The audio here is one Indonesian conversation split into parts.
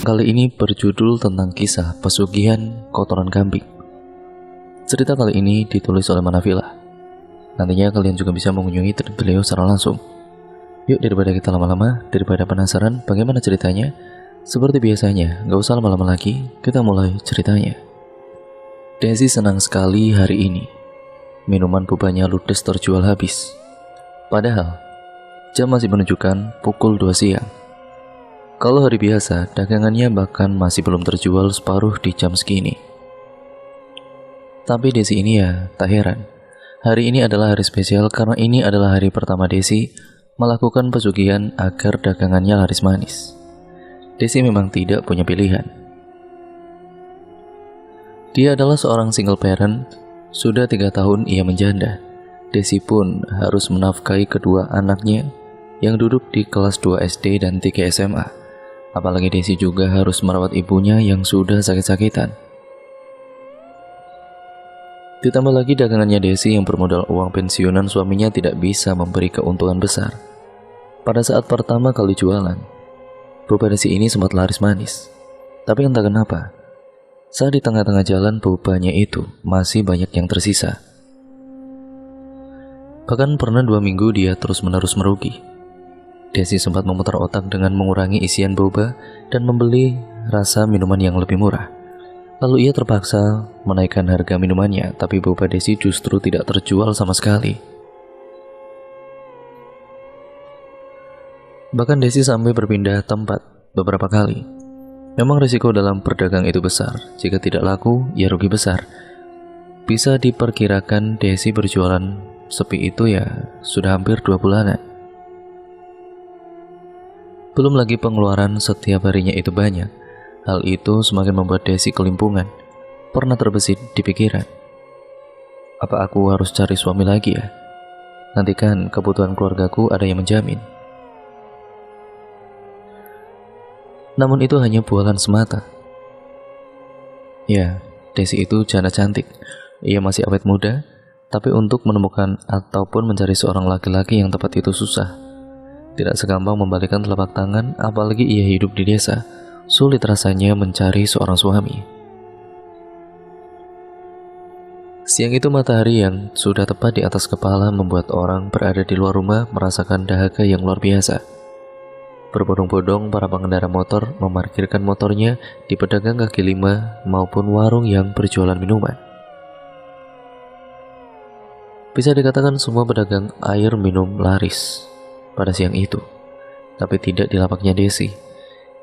Kali ini berjudul tentang kisah pesugihan kotoran kambing. Cerita kali ini ditulis oleh Manafilah. Nantinya kalian juga bisa mengunjungi tweet beliau secara langsung. Yuk, daripada kita lama-lama, daripada penasaran bagaimana ceritanya, seperti biasanya, gak usah lama-lama lagi, kita mulai ceritanya. Desi senang sekali hari ini. Minuman bobanya ludes terjual habis. Padahal, jam masih menunjukkan pukul 2 siang. Kalau hari biasa, dagangannya bahkan masih belum terjual separuh di jam segini. Tapi Desi ini ya, tak heran. Hari ini adalah hari spesial karena ini adalah hari pertama Desi melakukan pesugihan agar dagangannya laris manis. Desi memang tidak punya pilihan. Dia adalah seorang single parent, sudah 3 tahun ia menjanda. Desi pun harus menafkahi kedua anaknya yang duduk di kelas 2 SD dan 3 SMA. Apalagi Desi juga harus merawat ibunya yang sudah sakit-sakitan. Ditambah lagi dagangannya Desi yang bermodal uang pensiunan suaminya tidak bisa memberi keuntungan besar. Pada saat pertama kali jualan, boba Desi ini sempat laris manis. Tapi entah kenapa, saat di tengah-tengah jalan bobanya itu masih banyak yang tersisa. Bahkan pernah 2 minggu dia terus-menerus merugi. Desi sempat memutar otak dengan mengurangi isian boba dan membeli rasa minuman yang lebih murah. Lalu ia terpaksa menaikkan harga minumannya, tapi boba Desi justru tidak terjual sama sekali. Bahkan Desi sampai berpindah tempat beberapa kali. Memang risiko dalam berdagang itu besar. Jika tidak laku, ya rugi besar. Bisa diperkirakan Desi berjualan sepi itu ya sudah hampir 2 bulanan. Belum lagi pengeluaran setiap harinya itu banyak. Hal itu semakin membuat Desi kelimpungan. Pernah terbesit di pikiran, apa aku harus cari suami lagi ya? Nanti kan kebutuhan keluargaku ada yang menjamin. Namun itu hanya bualan semata. Ya, Desi itu janda cantik. Ia masih awet muda, tapi untuk menemukan ataupun mencari seorang laki-laki yang tepat itu susah. Tidak segampang membalikkan telapak tangan, apalagi ia hidup di desa. Sulit rasanya mencari seorang suami. Siang itu matahari yang sudah tepat di atas kepala membuat orang berada di luar rumah merasakan dahaga yang luar biasa. Berbondong-bondong para pengendara motor memarkirkan motornya di pedagang kaki lima maupun warung yang berjualan minuman. Bisa dikatakan semua pedagang air minum laris pada siang itu, tapi tidak di lapaknya Desi.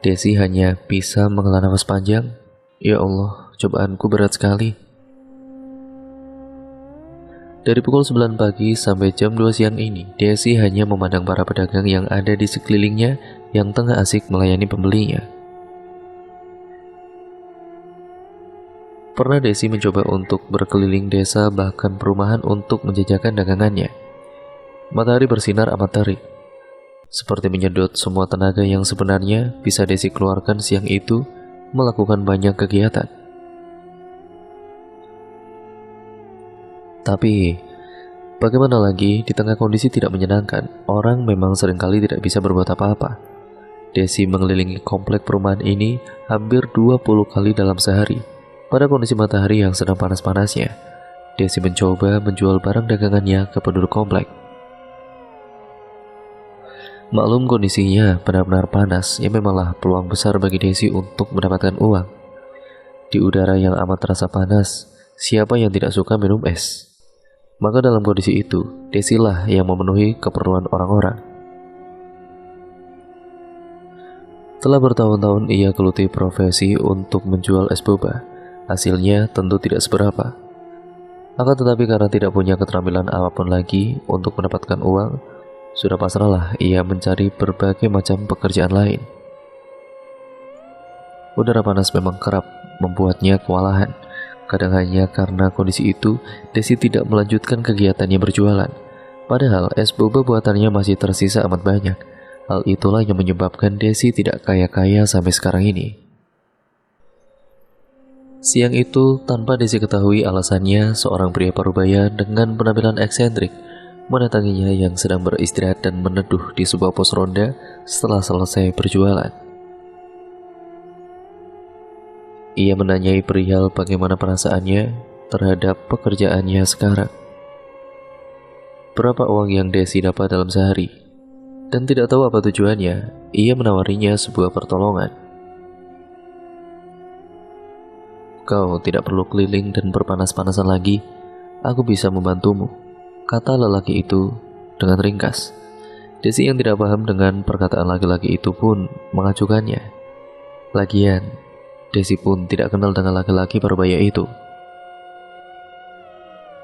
Desi hanya bisa menghela nafas panjang. Ya Allah, cobaanku berat sekali. Dari pukul 9 pagi sampai jam 2 siang ini, Desi hanya memandang para pedagang yang ada di sekelilingnya yang tengah asik melayani pembelinya. Pernah Desi mencoba untuk berkeliling desa bahkan perumahan untuk menjajakan dagangannya. Matahari bersinar amat terik, seperti menyedot semua tenaga yang sebenarnya bisa Desi keluarkan siang itu melakukan banyak kegiatan. Tapi, bagaimana lagi di tengah kondisi tidak menyenangkan, orang memang seringkali tidak bisa berbuat apa-apa. Desi mengelilingi komplek perumahan ini hampir 20 kali dalam sehari. Pada kondisi matahari yang sedang panas-panasnya, Desi mencoba menjual barang dagangannya ke penduduk komplek. Maklum kondisinya benar-benar panas, ya memanglah peluang besar bagi Desi untuk mendapatkan uang. Di udara yang amat terasa panas, siapa yang tidak suka minum es? Maka dalam kondisi itu, Desilah yang memenuhi keperluan orang-orang. Telah bertahun-tahun ia geluti profesi untuk menjual es boba. Hasilnya tentu tidak seberapa. Akan tetapi karena tidak punya keterampilan apapun lagi untuk mendapatkan uang, sudah pasrahlah ia mencari berbagai macam pekerjaan lain. Udara panas memang kerap membuatnya kewalahan. Kadang hanya karena kondisi itu, Desi tidak melanjutkan kegiatannya berjualan. Padahal es boba buatannya masih tersisa amat banyak. Hal itulah yang menyebabkan Desi tidak kaya-kaya sampai sekarang ini. Siang itu, tanpa Desi ketahui alasannya, seorang pria parubaya dengan penampilan eksentrik mendatanginya yang sedang beristirahat dan meneduh di sebuah pos ronda setelah selesai berjualan. Ia menanyai perihal bagaimana perasaannya terhadap pekerjaannya sekarang. Berapa uang yang Desi dapat dalam sehari? Dan tidak tahu apa tujuannya, ia menawarinya sebuah pertolongan. Kau tidak perlu keliling dan berpanas-panasan lagi. Aku bisa membantumu, kata lelaki itu dengan ringkas. Desi yang tidak paham dengan perkataan laki-laki itu pun mengacukannya. Lagian, Desi pun tidak kenal dengan laki-laki parubaya itu.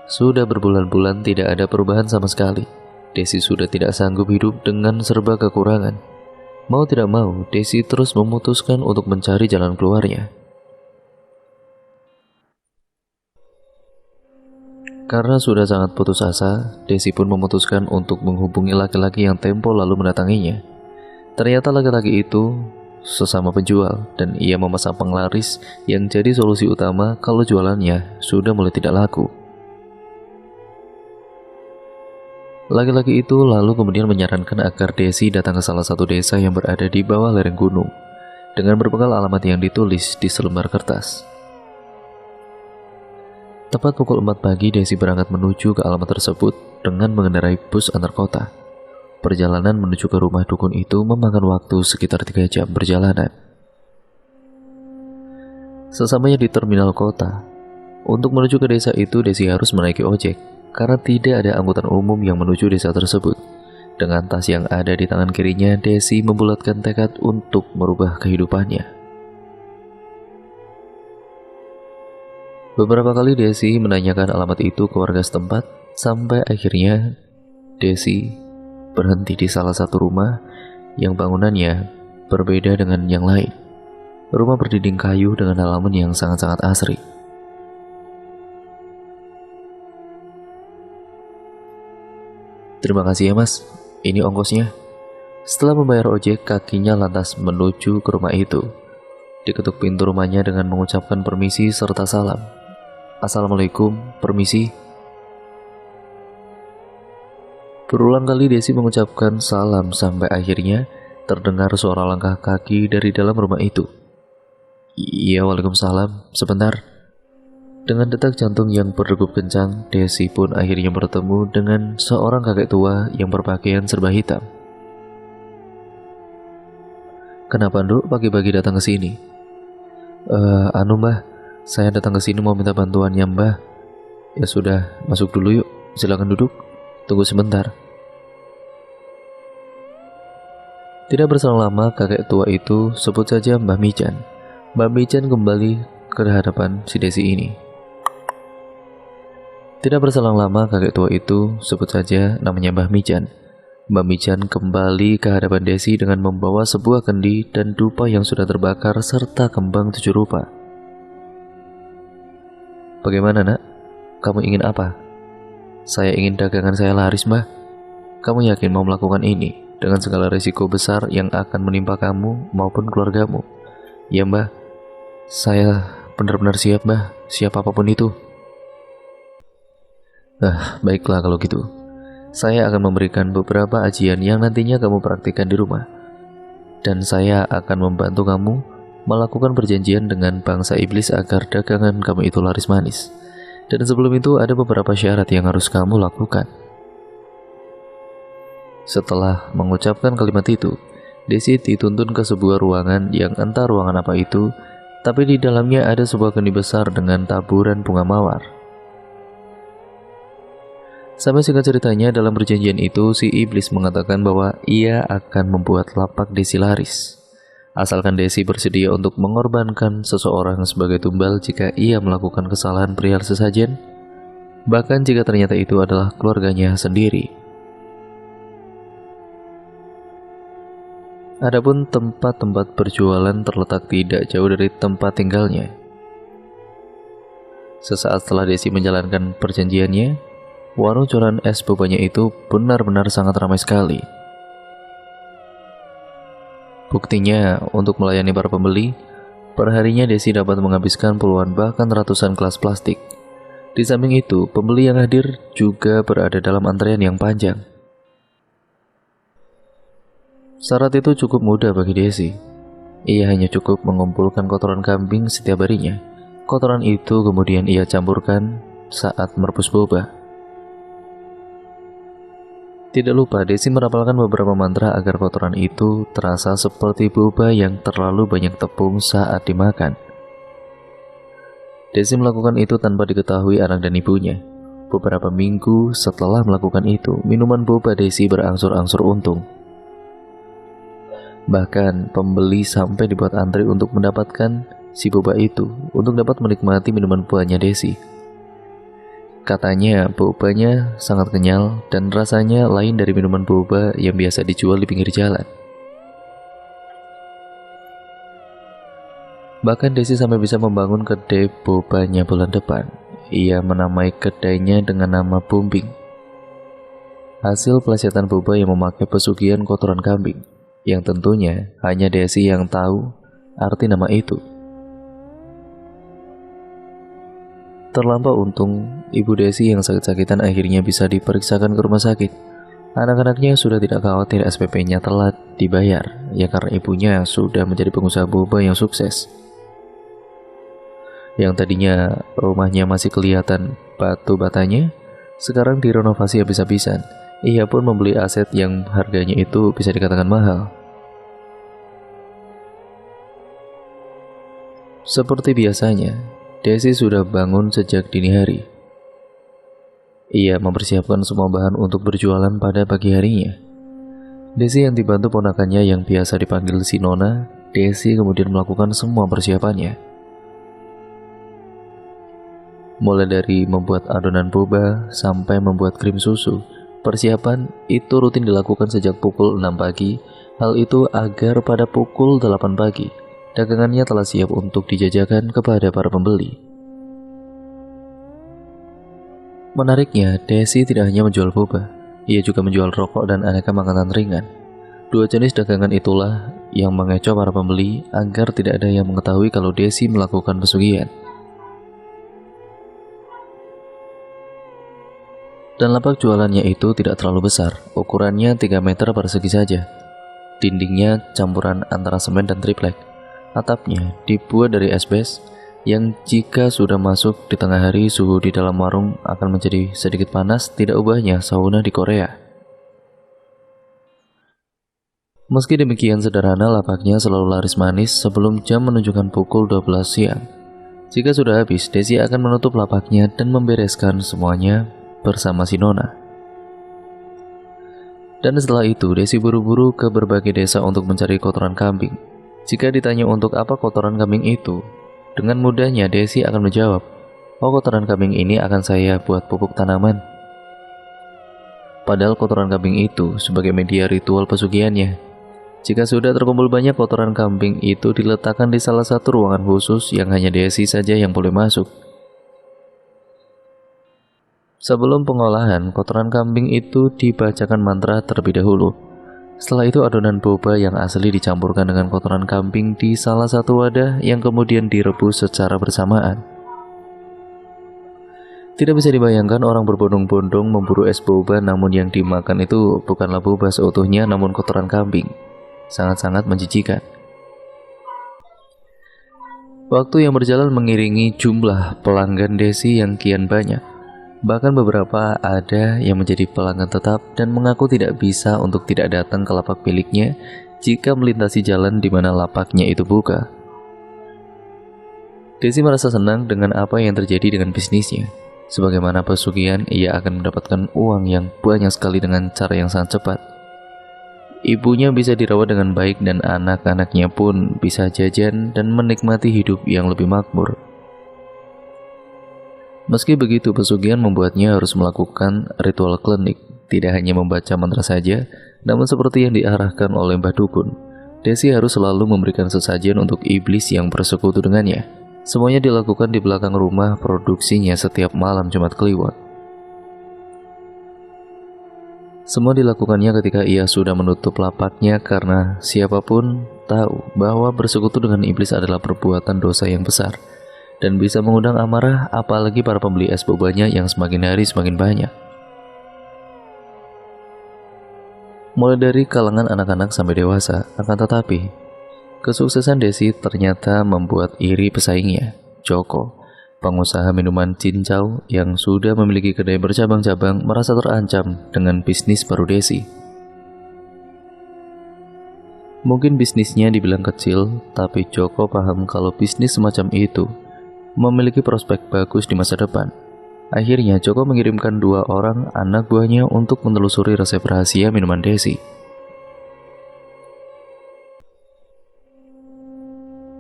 Sudah berbulan-bulan tidak ada perubahan sama sekali. Desi sudah tidak sanggup hidup dengan serba kekurangan. Mau tidak mau, Desi terus memutuskan untuk mencari jalan keluarnya. Karena sudah sangat putus asa, Desi pun memutuskan untuk menghubungi laki-laki yang tempo lalu mendatanginya. Ternyata laki-laki itu sesama penjual, dan ia memasang penglaris yang jadi solusi utama kalau jualannya sudah mulai tidak laku. Laki-laki itu lalu kemudian menyarankan agar Desi datang ke salah satu desa yang berada di bawah lereng gunung, dengan berbekal alamat yang ditulis di selembar kertas. Tepat pukul 4 pagi, Desi berangkat menuju ke alamat tersebut dengan mengendarai bus antar kota. Perjalanan menuju ke rumah dukun itu memakan waktu sekitar 3 jam perjalanan. Sesamanya di terminal kota, untuk menuju ke desa itu Desi harus menaiki ojek, karena tidak ada angkutan umum yang menuju desa tersebut. Dengan tas yang ada di tangan kirinya, Desi membulatkan tekad untuk merubah kehidupannya. Beberapa kali Desi menanyakan alamat itu ke warga setempat, sampai akhirnya Desi berhenti di salah satu rumah yang bangunannya berbeda dengan yang lain. Rumah berdinding kayu dengan halaman yang sangat-sangat asri. Terima kasih ya mas, ini ongkosnya. Setelah membayar ojek, kakinya lantas menuju ke rumah itu. Diketuk pintu rumahnya dengan mengucapkan permisi serta salam. Assalamualaikum, permisi. Berulang kali Desi mengucapkan salam sampai akhirnya terdengar suara langkah kaki dari dalam rumah itu. Iya, waalaikumsalam, sebentar. Dengan detak jantung yang berdegup kencang, Desi pun akhirnya bertemu dengan seorang kakek tua yang berpakaian serba hitam. Kenapa Nduk pagi-pagi datang ke sini? Mbah, saya datang ke sini mau minta bantuannya Mbah. Ya sudah, masuk dulu yuk. Silakan duduk. Tunggu sebentar. Tidak berselang lama, kakek tua itu, sebut saja Mbah Mijan. Mbah Mijan kembali ke hadapan si Desi ini. Tidak berselang lama, kakek tua itu, sebut saja namanya Mbah Mijan. Mbah Mijan kembali ke hadapan Desi dengan membawa sebuah kendi dan dupa yang sudah terbakar serta kembang 7 rupa. Bagaimana nak? Kamu ingin apa? Saya ingin dagangan saya laris Mbah. Kamu yakin mau melakukan ini dengan segala risiko besar yang akan menimpa kamu maupun keluargamu? Ya Mbah, saya benar-benar siap Mbah, siap apapun itu. Baiklah kalau gitu. Saya akan memberikan beberapa ajian yang nantinya kamu praktikkan di rumah. Dan saya akan membantu kamu melakukan perjanjian dengan bangsa iblis agar dagangan kamu itu laris manis. Dan sebelum itu ada beberapa syarat yang harus kamu lakukan. Setelah mengucapkan kalimat itu, Desi dituntun ke sebuah ruangan yang entah ruangan apa itu, tapi di dalamnya ada sebuah kendi besar dengan taburan bunga mawar. Sampai singkat ceritanya, dalam perjanjian itu si iblis mengatakan bahwa ia akan membuat lapak Desi laris, asalkan Desi bersedia untuk mengorbankan seseorang sebagai tumbal jika ia melakukan kesalahan perihal sesajen, bahkan jika ternyata itu adalah keluarganya sendiri. Adapun tempat-tempat berjualan terletak tidak jauh dari tempat tinggalnya. Sesaat setelah Desi menjalankan perjanjiannya, warung jualan es bobanya itu benar-benar sangat ramai sekali. Buktinya, untuk melayani para pembeli, perharinya Desi dapat menghabiskan puluhan bahkan ratusan gelas plastik. Di samping itu, pembeli yang hadir juga berada dalam antrean yang panjang. Syarat itu cukup mudah bagi Desi. Ia hanya cukup mengumpulkan kotoran kambing setiap harinya. Kotoran itu kemudian ia campurkan saat merebus boba. Tidak lupa, Desi merapalkan beberapa mantra agar kotoran itu terasa seperti boba yang terlalu banyak tepung saat dimakan. Desi melakukan itu tanpa diketahui anak dan ibunya. Beberapa minggu setelah melakukan itu, minuman boba Desi berangsur-angsur untung. Bahkan pembeli sampai dibuat antri untuk mendapatkan si boba itu untuk dapat menikmati minuman buahnya Desi. Katanya bobanya sangat kenyal dan rasanya lain dari minuman boba yang biasa dijual di pinggir jalan. Bahkan Desi sampai bisa membangun kedai bobanya bulan depan. Ia menamai kedainya dengan nama Bumbing. Hasil pelesetan boba yang memakai pesugihan kotoran kambing, yang tentunya hanya Desi yang tahu arti nama itu. Terlampau untung, ibu Desi yang sakit-sakitan akhirnya bisa diperiksakan ke rumah sakit. Anak-anaknya sudah tidak khawatir SPP-nya telat dibayar, ya karena ibunya sudah menjadi pengusaha boba yang sukses. Yang tadinya rumahnya masih kelihatan batu batanya, sekarang direnovasi habis-habisan. Ia pun membeli aset yang harganya itu bisa dikatakan mahal. Seperti biasanya, Desi sudah bangun sejak dini hari. Ia mempersiapkan semua bahan untuk berjualan pada pagi harinya. Desi yang dibantu ponakannya yang biasa dipanggil si Nona, Desi kemudian melakukan semua persiapannya. Mulai dari membuat adonan boba sampai membuat krim susu, persiapan itu rutin dilakukan sejak pukul 6 pagi. Hal itu agar pada pukul 8 pagi, dagangannya telah siap untuk dijajakan kepada para pembeli. Menariknya, Desi tidak hanya menjual boba, ia juga menjual rokok dan aneka makanan ringan. Dua jenis dagangan itulah yang mengecoh para pembeli agar tidak ada yang mengetahui kalau Desi melakukan pesugihan. Dan lapak jualannya itu tidak terlalu besar, ukurannya 3 meter persegi saja. Dindingnya campuran antara semen dan triplek. Atapnya dibuat dari asbes yang jika sudah masuk di tengah hari, suhu di dalam warung akan menjadi sedikit panas, tidak ubahnya sauna di Korea. Meski demikian sederhana, lapaknya selalu laris manis sebelum jam menunjukkan pukul 12 siang. Jika sudah habis, Desi akan menutup lapaknya dan membereskan semuanya bersama si Nona. Dan setelah itu, Desi buru-buru ke berbagai desa untuk mencari kotoran kambing. Jika ditanya untuk apa kotoran kambing itu, dengan mudahnya Desi akan menjawab, "Oh, kotoran kambing ini akan saya buat pupuk tanaman." Padahal kotoran kambing itu sebagai media ritual pesugihannya. Jika sudah terkumpul banyak kotoran kambing itu diletakkan di salah satu ruangan khusus yang hanya Desi saja yang boleh masuk. Sebelum pengolahan, kotoran kambing itu dibacakan mantra terlebih dahulu. Setelah itu adonan boba yang asli dicampurkan dengan kotoran kambing di salah satu wadah yang kemudian direbus secara bersamaan. Tidak bisa dibayangkan orang berbondong-bondong memburu es boba, namun yang dimakan itu bukanlah boba seutuhnya namun kotoran kambing. Sangat-sangat menjijikan. Waktu yang berjalan mengiringi jumlah pelanggan Desi yang kian banyak. Bahkan beberapa ada yang menjadi pelanggan tetap dan mengaku tidak bisa untuk tidak datang ke lapak miliknya jika melintasi jalan di mana lapaknya itu buka. Desi merasa senang dengan apa yang terjadi dengan bisnisnya. Sebagaimana pesugihan, ia akan mendapatkan uang yang banyak sekali dengan cara yang sangat cepat. Ibunya bisa dirawat dengan baik dan anak-anaknya pun bisa jajan dan menikmati hidup yang lebih makmur. Meski begitu, pesugihan membuatnya harus melakukan ritual klinik. Tidak hanya membaca mantra saja, namun seperti yang diarahkan oleh Mbah Dukun, Desi harus selalu memberikan sesajen untuk iblis yang bersekutu dengannya. Semuanya dilakukan di belakang rumah produksinya setiap malam Jumat Kliwon. Semua dilakukannya ketika ia sudah menutup lapaknya karena siapapun tahu bahwa bersekutu dengan iblis adalah perbuatan dosa yang besar dan bisa mengundang amarah, apalagi para pembeli es bobanya yang semakin hari semakin banyak. Mulai dari kalangan anak-anak sampai dewasa, akan tetapi Kesuksesan Desi ternyata membuat iri pesaingnya, Joko. Pengusaha minuman cincau yang sudah memiliki kedai bercabang-cabang merasa terancam dengan bisnis baru Desi. Mungkin bisnisnya dibilang kecil, tapi Joko paham kalau bisnis semacam itu memiliki prospek bagus di masa depan. Akhirnya Joko mengirimkan 2 orang anak buahnya untuk menelusuri resep rahasia minuman Desi.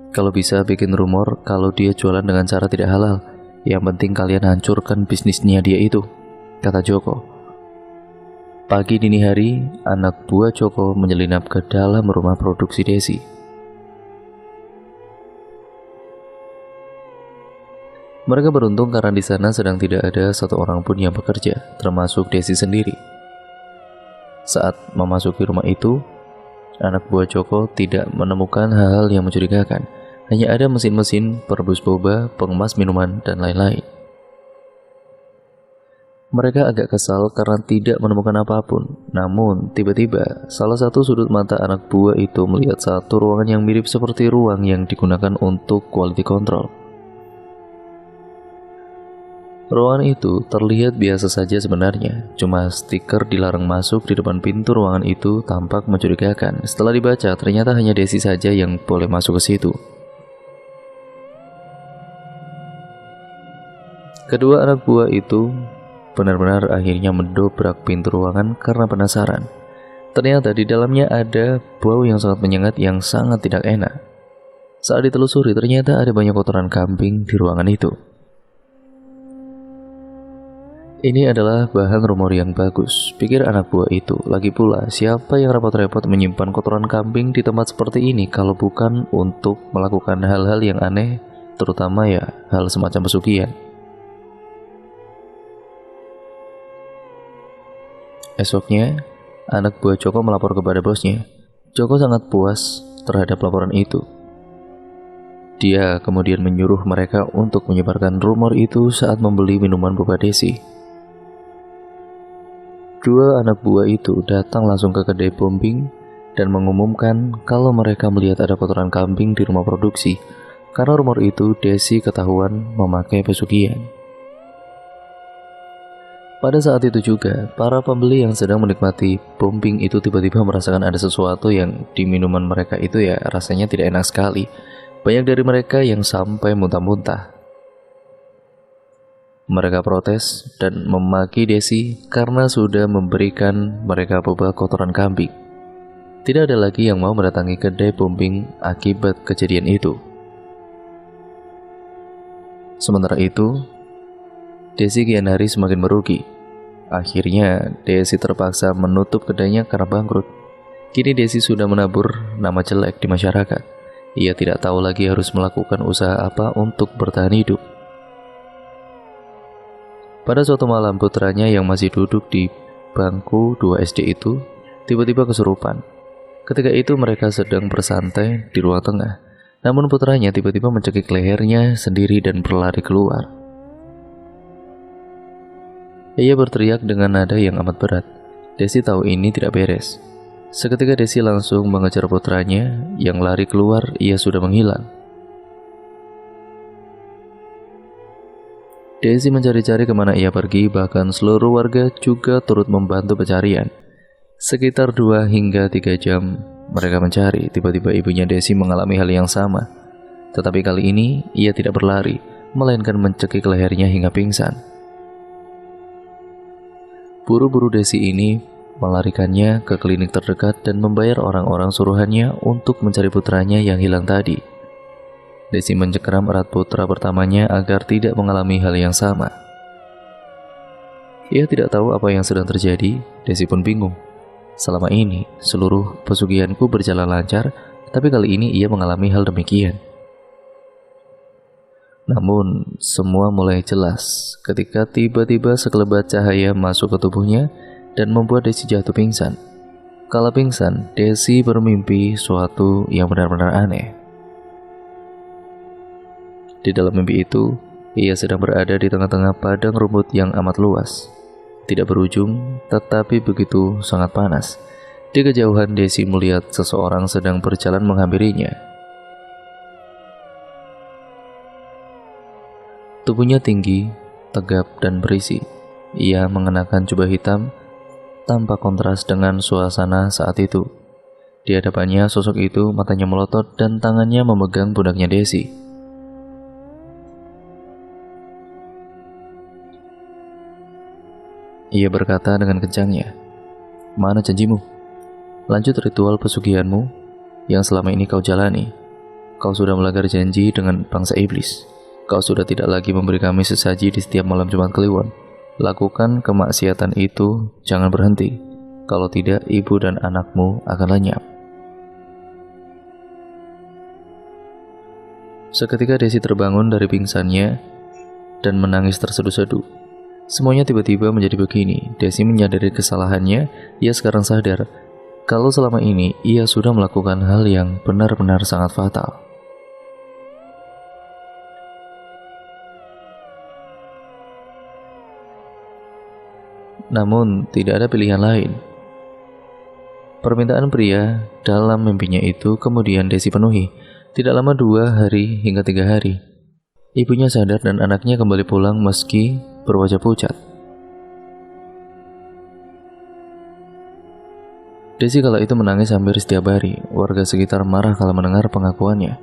Kalau bisa bikin rumor kalau dia jualan dengan cara tidak halal, yang penting kalian hancurkan bisnisnya dia itu, kata Joko. Pagi dini hari, anak buah Joko menyelinap ke dalam rumah produksi Desi. Mereka beruntung karena di sana sedang tidak ada satu orang pun yang bekerja, termasuk Desi sendiri. Saat memasuki rumah itu, anak buah Joko tidak menemukan hal-hal yang mencurigakan. Hanya ada mesin-mesin, perebus boba, pengemas minuman, dan lain-lain. Mereka agak kesal karena tidak menemukan apapun. Namun, tiba-tiba, salah satu sudut mata anak buah itu melihat satu ruangan yang mirip seperti ruang yang digunakan untuk quality control. Ruangan itu terlihat biasa saja sebenarnya, cuma stiker dilarang masuk di depan pintu ruangan itu tampak mencurigakan. Setelah dibaca, ternyata hanya Desi saja yang boleh masuk ke situ. Kedua anak buah itu benar-benar akhirnya mendobrak pintu ruangan karena penasaran. Ternyata di dalamnya ada bau yang sangat menyengat yang sangat tidak enak. Saat ditelusuri, ternyata ada banyak kotoran kambing di ruangan itu. Ini adalah bahan rumor yang bagus, pikir anak buah itu. Lagi pula, siapa yang repot-repot menyimpan kotoran kambing di tempat seperti ini kalau bukan untuk melakukan hal-hal yang aneh, terutama ya hal semacam pesugihan. Esoknya, anak buah Joko melapor kepada bosnya. Joko sangat puas terhadap laporan itu. Dia kemudian menyuruh mereka untuk menyebarkan rumor itu saat membeli minuman boba Desi. 2 anak buah itu datang langsung ke kedai bombing dan mengumumkan kalau mereka melihat ada kotoran kambing di rumah produksi. Karena rumor itu, Desi ketahuan memakai pesugihan. Pada saat itu juga, para pembeli yang sedang menikmati bombing itu tiba-tiba merasakan ada sesuatu yang di minuman mereka itu ya rasanya tidak enak sekali. Banyak dari mereka yang sampai muntah-muntah. Mereka protes dan memaki Desi karena sudah memberikan mereka boba kotoran kambing. Tidak ada lagi yang mau mendatangi kedai bombing akibat kejadian itu. Sementara itu, Desi kian hari semakin merugi. Akhirnya, Desi terpaksa menutup kedainya karena bangkrut. Kini Desi sudah menabur nama jelek di masyarakat. Ia tidak tahu lagi harus melakukan usaha apa untuk bertahan hidup. Pada suatu malam, putranya yang masih duduk di bangku 2 SD itu tiba-tiba kesurupan. Ketika itu mereka sedang bersantai di ruang tengah. Namun putranya tiba-tiba mencekik lehernya sendiri dan berlari keluar. Ia berteriak dengan nada yang amat berat. Desi tahu ini tidak beres. Seketika Desi langsung mengejar putranya yang lari keluar, ia sudah menghilang. Desi mencari-cari kemana ia pergi, bahkan seluruh warga juga turut membantu pencarian. Sekitar 2 hingga 3 jam mereka mencari, tiba-tiba ibunya Desi mengalami hal yang sama. Tetapi kali ini ia tidak berlari, melainkan mencekik lehernya hingga pingsan. Buru-buru Desi ini melarikannya ke klinik terdekat dan membayar orang-orang suruhannya untuk mencari putranya yang hilang tadi. Desi mencengkeram erat putra pertamanya agar tidak mengalami hal yang sama. Ia tidak tahu apa yang sedang terjadi. Desi pun bingung. Selama ini, seluruh pesugihanku berjalan lancar, tapi kali ini ia mengalami hal demikian. Namun, semua mulai jelas ketika tiba-tiba sekelebat cahaya masuk ke tubuhnya dan membuat Desi jatuh pingsan. Kala pingsan, Desi bermimpi suatu yang benar-benar aneh. Di dalam mimpi itu, ia sedang berada di tengah-tengah padang rumput yang amat luas. Tidak berujung, tetapi begitu sangat panas. Di kejauhan, Desi melihat seseorang sedang berjalan menghampirinya. Tubuhnya tinggi, tegap, dan berisi. Ia mengenakan jubah hitam tanpa kontras dengan suasana saat itu. Di hadapannya sosok itu matanya melotot dan tangannya memegang pundaknya Desi. Ia berkata dengan kencangnya, "Mana janjimu? Lanjut ritual pesugihanmu yang selama ini kau jalani. Kau sudah melanggar janji dengan bangsa iblis. Kau sudah tidak lagi memberi kami sesaji di setiap malam Jumat Kliwon. Lakukan kemaksiatan itu, jangan berhenti. Kalau tidak, ibu dan anakmu akan lenyap." Seketika Desi terbangun dari pingsannya dan menangis terseduh-seduh. Semuanya tiba-tiba menjadi begini. Desi menyadari kesalahannya. Ia sekarang sadar kalau selama ini ia sudah melakukan hal yang benar-benar sangat fatal. Namun tidak ada pilihan lain. Permintaan pria dalam mimpinya itu kemudian Desi penuhi. Tidak lama 2 hari hingga 3 hari, ibunya sadar dan anaknya kembali pulang meski berwajah pucat. Desi kala itu menangis hampir setiap hari. Warga sekitar marah kala mendengar pengakuannya.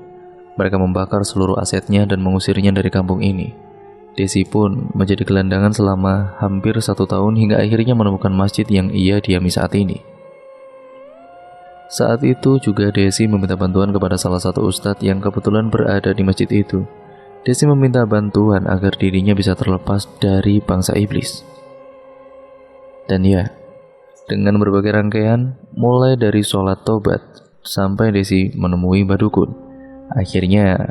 Mereka membakar seluruh asetnya dan mengusirnya dari kampung ini. Desi pun menjadi gelandangan selama hampir 1 tahun hingga akhirnya menemukan masjid yang ia diami saat ini. Saat itu juga Desi meminta bantuan kepada salah satu ustadz yang kebetulan berada di masjid itu. Desi meminta bantuan agar dirinya bisa terlepas dari bangsa iblis. Dan ya, dengan berbagai rangkaian, mulai dari sholat tobat sampai Desi menemui Badukun, akhirnya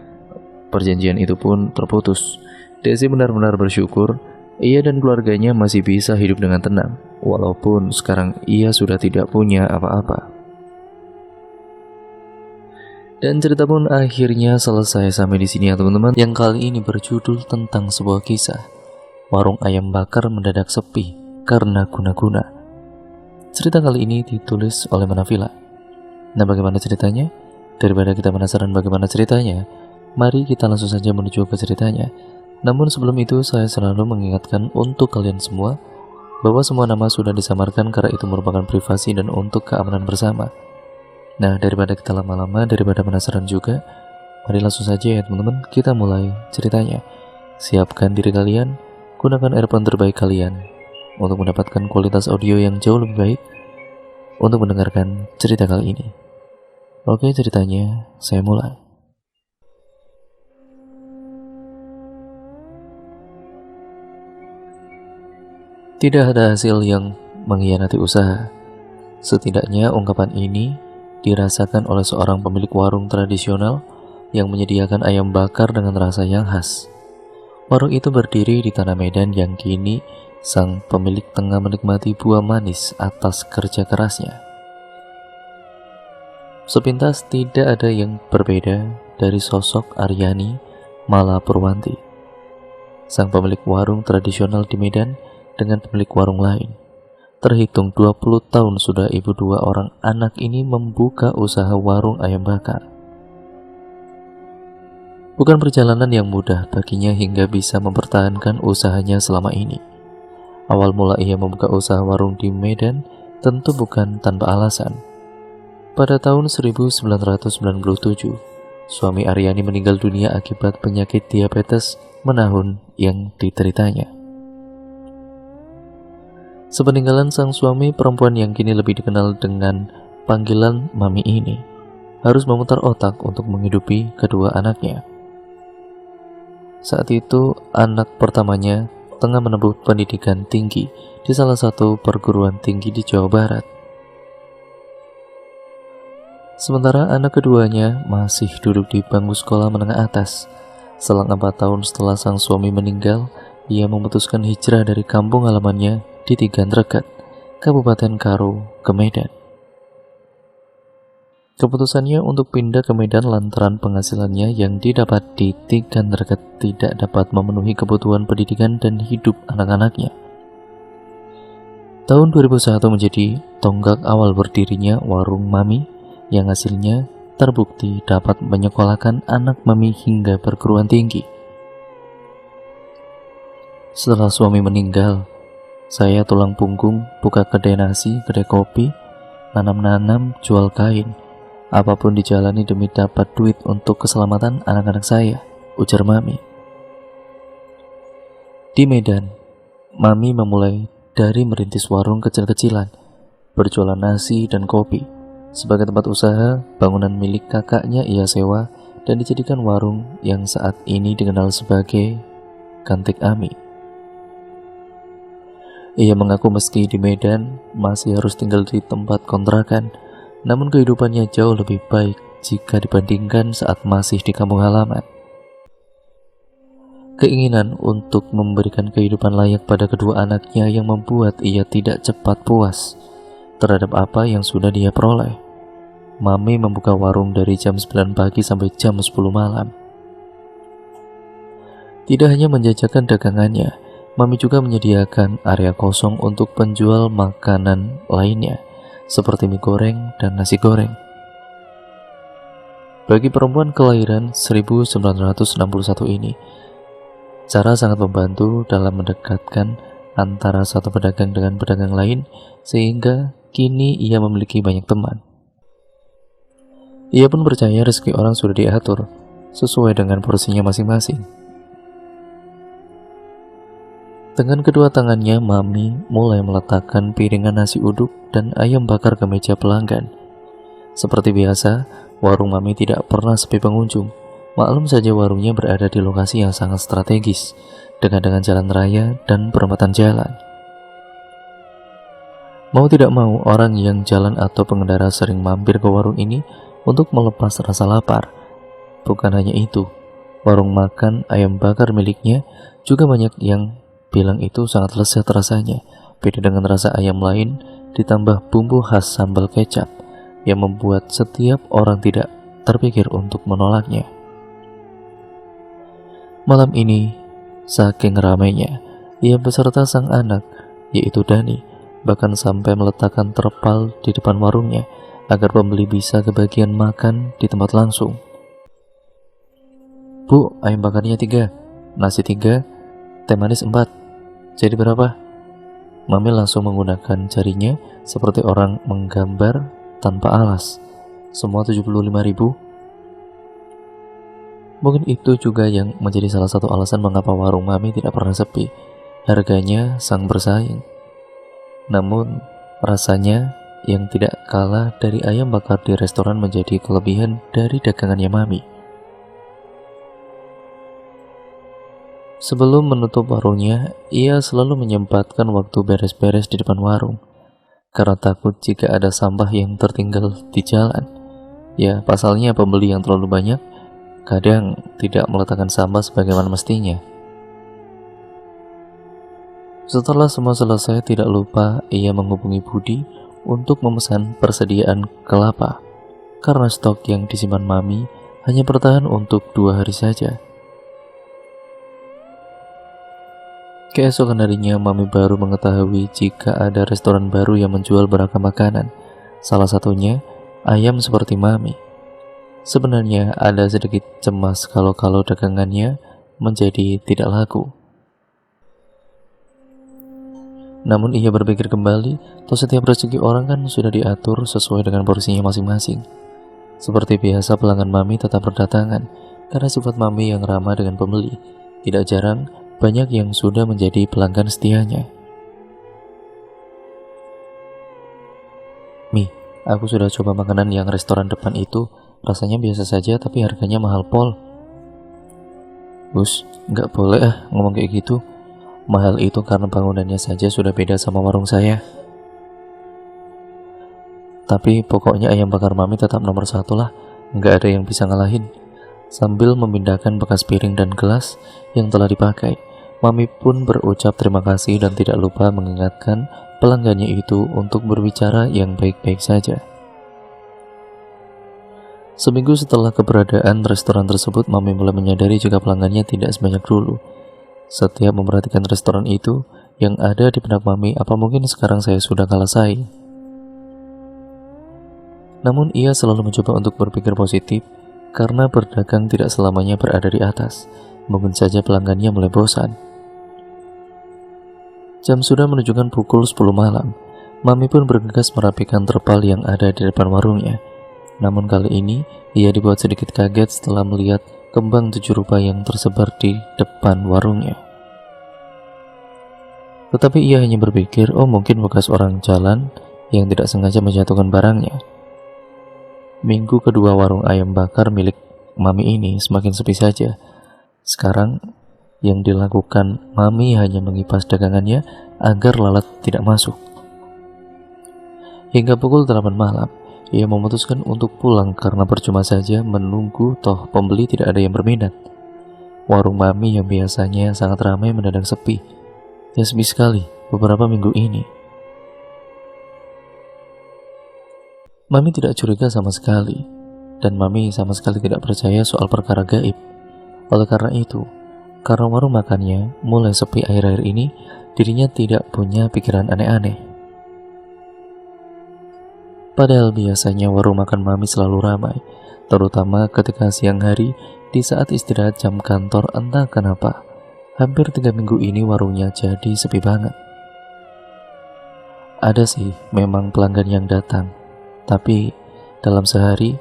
perjanjian itu pun terputus. Desi benar-benar bersyukur ia dan keluarganya masih bisa hidup dengan tenang, walaupun sekarang ia sudah tidak punya apa-apa. Dan cerita pun akhirnya selesai sampai di sini ya teman-teman, yang kali ini berjudul tentang sebuah kisah. Warung ayam bakar mendadak sepi karena guna-guna. Cerita kali ini ditulis oleh Manafila. Nah, bagaimana ceritanya? Daripada kita penasaran bagaimana ceritanya, mari kita langsung saja menuju ke ceritanya. Namun sebelum itu saya selalu mengingatkan untuk kalian semua bahwa semua nama sudah disamarkan karena itu merupakan privasi dan untuk keamanan bersama. Nah, daripada kita lama-lama, daripada penasaran juga, mari langsung saja ya teman-teman, kita mulai ceritanya. Siapkan diri kalian, gunakan earphone terbaik kalian untuk mendapatkan kualitas audio yang jauh lebih baik untuk mendengarkan cerita kali ini. Oke, ceritanya saya mulai. Tidak ada hasil yang mengkhianati usaha. Setidaknya ungkapan ini dirasakan oleh seorang pemilik warung tradisional yang menyediakan ayam bakar dengan rasa yang khas. Warung itu berdiri di tanah Medan yang kini sang pemilik tengah menikmati buah manis atas kerja kerasnya. Sepintas tidak ada yang berbeda dari sosok Aryani Malapurwanti, sang pemilik warung tradisional di Medan dengan pemilik warung lain. Terhitung 20 tahun sudah ibu 2 orang anak ini membuka usaha warung ayam bakar. Bukan perjalanan yang mudah baginya hingga bisa mempertahankan usahanya selama ini. Awal mula ia membuka usaha warung di Medan tentu bukan tanpa alasan. Pada tahun 1997, suami Aryani meninggal dunia akibat penyakit diabetes menahun yang dideritanya. Sepeninggalan sang suami, perempuan yang kini lebih dikenal dengan panggilan Mami ini harus memutar otak untuk menghidupi kedua anaknya. Saat itu, anak pertamanya tengah menempuh pendidikan tinggi di salah satu perguruan tinggi di Jawa Barat. Sementara anak keduanya masih duduk di bangku sekolah menengah atas. Selang 4 tahun setelah sang suami meninggal, ia memutuskan hijrah dari kampung halamannya di Tigandregat, Kabupaten Karo, ke Medan. Keputusannya untuk pindah ke Medan lantaran penghasilannya yang didapat di Tigandregat tidak dapat memenuhi kebutuhan pendidikan dan hidup anak-anaknya. Tahun 2001 menjadi tonggak awal berdirinya warung Mami yang hasilnya terbukti dapat menyekolahkan anak Mami hingga perguruan tinggi. Setelah suami meninggal, saya tulang punggung, buka kedai nasi, kedai kopi, nanam-nanam, jual kain. Apapun dijalani demi dapat duit untuk keselamatan anak-anak saya, ujar Mami. Di Medan, Mami memulai dari merintis warung kecil-kecilan, berjualan nasi dan kopi. Sebagai tempat usaha, bangunan milik kakaknya ia sewa dan dijadikan warung yang saat ini dikenal sebagai Kantik Ami. Ia mengaku meski di Medan masih harus tinggal di tempat kontrakan, namun kehidupannya jauh lebih baik jika dibandingkan saat masih di kampung halaman. Keinginan untuk memberikan kehidupan layak pada kedua anaknya yang membuat ia tidak cepat puas terhadap apa yang sudah dia peroleh. Mami membuka warung dari jam 9 pagi sampai jam 10 malam. Tidak hanya menjajakan dagangannya, Mami juga menyediakan area kosong untuk penjual makanan lainnya, seperti mie goreng dan nasi goreng. Bagi perempuan kelahiran 1961 ini, cara sangat membantu dalam mendekatkan antara satu pedagang dengan pedagang lain, sehingga kini ia memiliki banyak teman. Ia pun percaya rezeki orang sudah diatur sesuai dengan porsinya masing-masing. Dengan kedua tangannya, Mami mulai meletakkan piringan nasi uduk dan ayam bakar ke meja pelanggan. Seperti biasa, warung Mami tidak pernah sepi pengunjung. Maklum saja warungnya berada di lokasi yang sangat strategis, dengan jalan raya dan perempatan jalan. Mau tidak mau, orang yang jalan atau pengendara sering mampir ke warung ini untuk melepas rasa lapar. Bukan hanya itu, warung makan ayam bakar miliknya juga banyak yang bilang itu sangat lezat rasanya, beda dengan rasa ayam lain, ditambah bumbu khas sambal kecap yang membuat setiap orang tidak terpikir untuk menolaknya. Malam ini, saking ramainya, ia beserta sang anak, yaitu Dani, bahkan sampai meletakkan terpal di depan warungnya agar pembeli bisa kebagian makan di tempat langsung. Bu, ayam bakarnya 3, nasi 3, teh manis 4. Jadi berapa? Mami langsung menggunakan jarinya seperti orang menggambar tanpa alas. Semua 75.000. Mungkin itu juga yang menjadi salah satu alasan mengapa warung Mami tidak pernah sepi. Harganya sang bersaing. Namun rasanya yang tidak kalah dari ayam bakar di restoran menjadi kelebihan dari dagangannya Mami. Sebelum menutup warungnya, ia selalu menyempatkan waktu beres-beres di depan warung, karena takut jika ada sampah yang tertinggal di jalan. Ya, pasalnya pembeli yang terlalu banyak kadang tidak meletakkan sampah sebagaimana mestinya. Setelah semua selesai, tidak lupa ia menghubungi Budi untuk memesan persediaan kelapa, karena stok yang disimpan Mami hanya bertahan untuk 2 hari saja. Keesokan harinya, Mami baru mengetahui jika ada restoran baru yang menjual beragam makanan. Salah satunya, ayam seperti Mami. Sebenarnya ada sedikit cemas kalau dagangannya menjadi tidak laku. Namun ia berpikir kembali, toh setiap rezeki orang kan sudah diatur sesuai dengan porsinya masing-masing. Seperti biasa, pelanggan Mami tetap berdatangan, karena sifat Mami yang ramah dengan pembeli. Tidak jarang, banyak yang sudah menjadi pelanggan setianya. Mi, aku sudah coba makanan yang restoran depan itu. Rasanya biasa saja tapi harganya mahal pol. Bus, nggak boleh ngomong kayak gitu. Mahal itu karena bangunannya saja sudah beda sama warung saya. Tapi pokoknya ayam bakar Mami tetap nomor 1 lah. Nggak ada yang bisa ngalahin. Sambil memindahkan bekas piring dan gelas yang telah dipakai, Mami pun berucap terima kasih dan tidak lupa mengingatkan pelanggannya itu untuk berbicara yang baik-baik saja. Seminggu setelah keberadaan restoran tersebut, Mami mulai menyadari jika pelanggannya tidak sebanyak dulu. Setiap memperhatikan restoran itu, yang ada di benak Mami, apa mungkin sekarang saya sudah kalah saing? Namun ia selalu mencoba untuk berpikir positif, karena berdagang tidak selamanya berada di atas. Mungkin saja pelanggannya mulai bosan. Jam sudah menunjukkan pukul 10 malam. Mami pun bergegas merapikan terpal yang ada di depan warungnya. Namun kali ini, ia dibuat sedikit kaget setelah melihat kembang 7 rupa yang tersebar di depan warungnya. Tetapi ia hanya berpikir, oh mungkin bekas orang jalan yang tidak sengaja menjatuhkan barangnya. Minggu kedua warung ayam bakar milik Mami ini semakin sepi saja. Sekarang yang dilakukan Mami hanya mengipas dagangannya agar lalat tidak masuk. Hingga pukul 8 malam, ia memutuskan untuk pulang karena percuma saja menunggu toh pembeli tidak ada yang berminat. Warung Mami yang biasanya sangat ramai mendadak sepi. Ya sepi sekali beberapa minggu ini. Mami tidak curiga sama sekali, dan Mami sama sekali tidak percaya soal perkara gaib. Oleh karena itu, karena warung makannya mulai sepi akhir-akhir ini, dirinya tidak punya pikiran aneh-aneh. Padahal biasanya warung makan Mami selalu ramai, terutama ketika siang hari di saat istirahat jam kantor. Entah kenapa, hampir 3 minggu ini warungnya jadi sepi banget. Ada sih memang pelanggan yang datang, tapi dalam sehari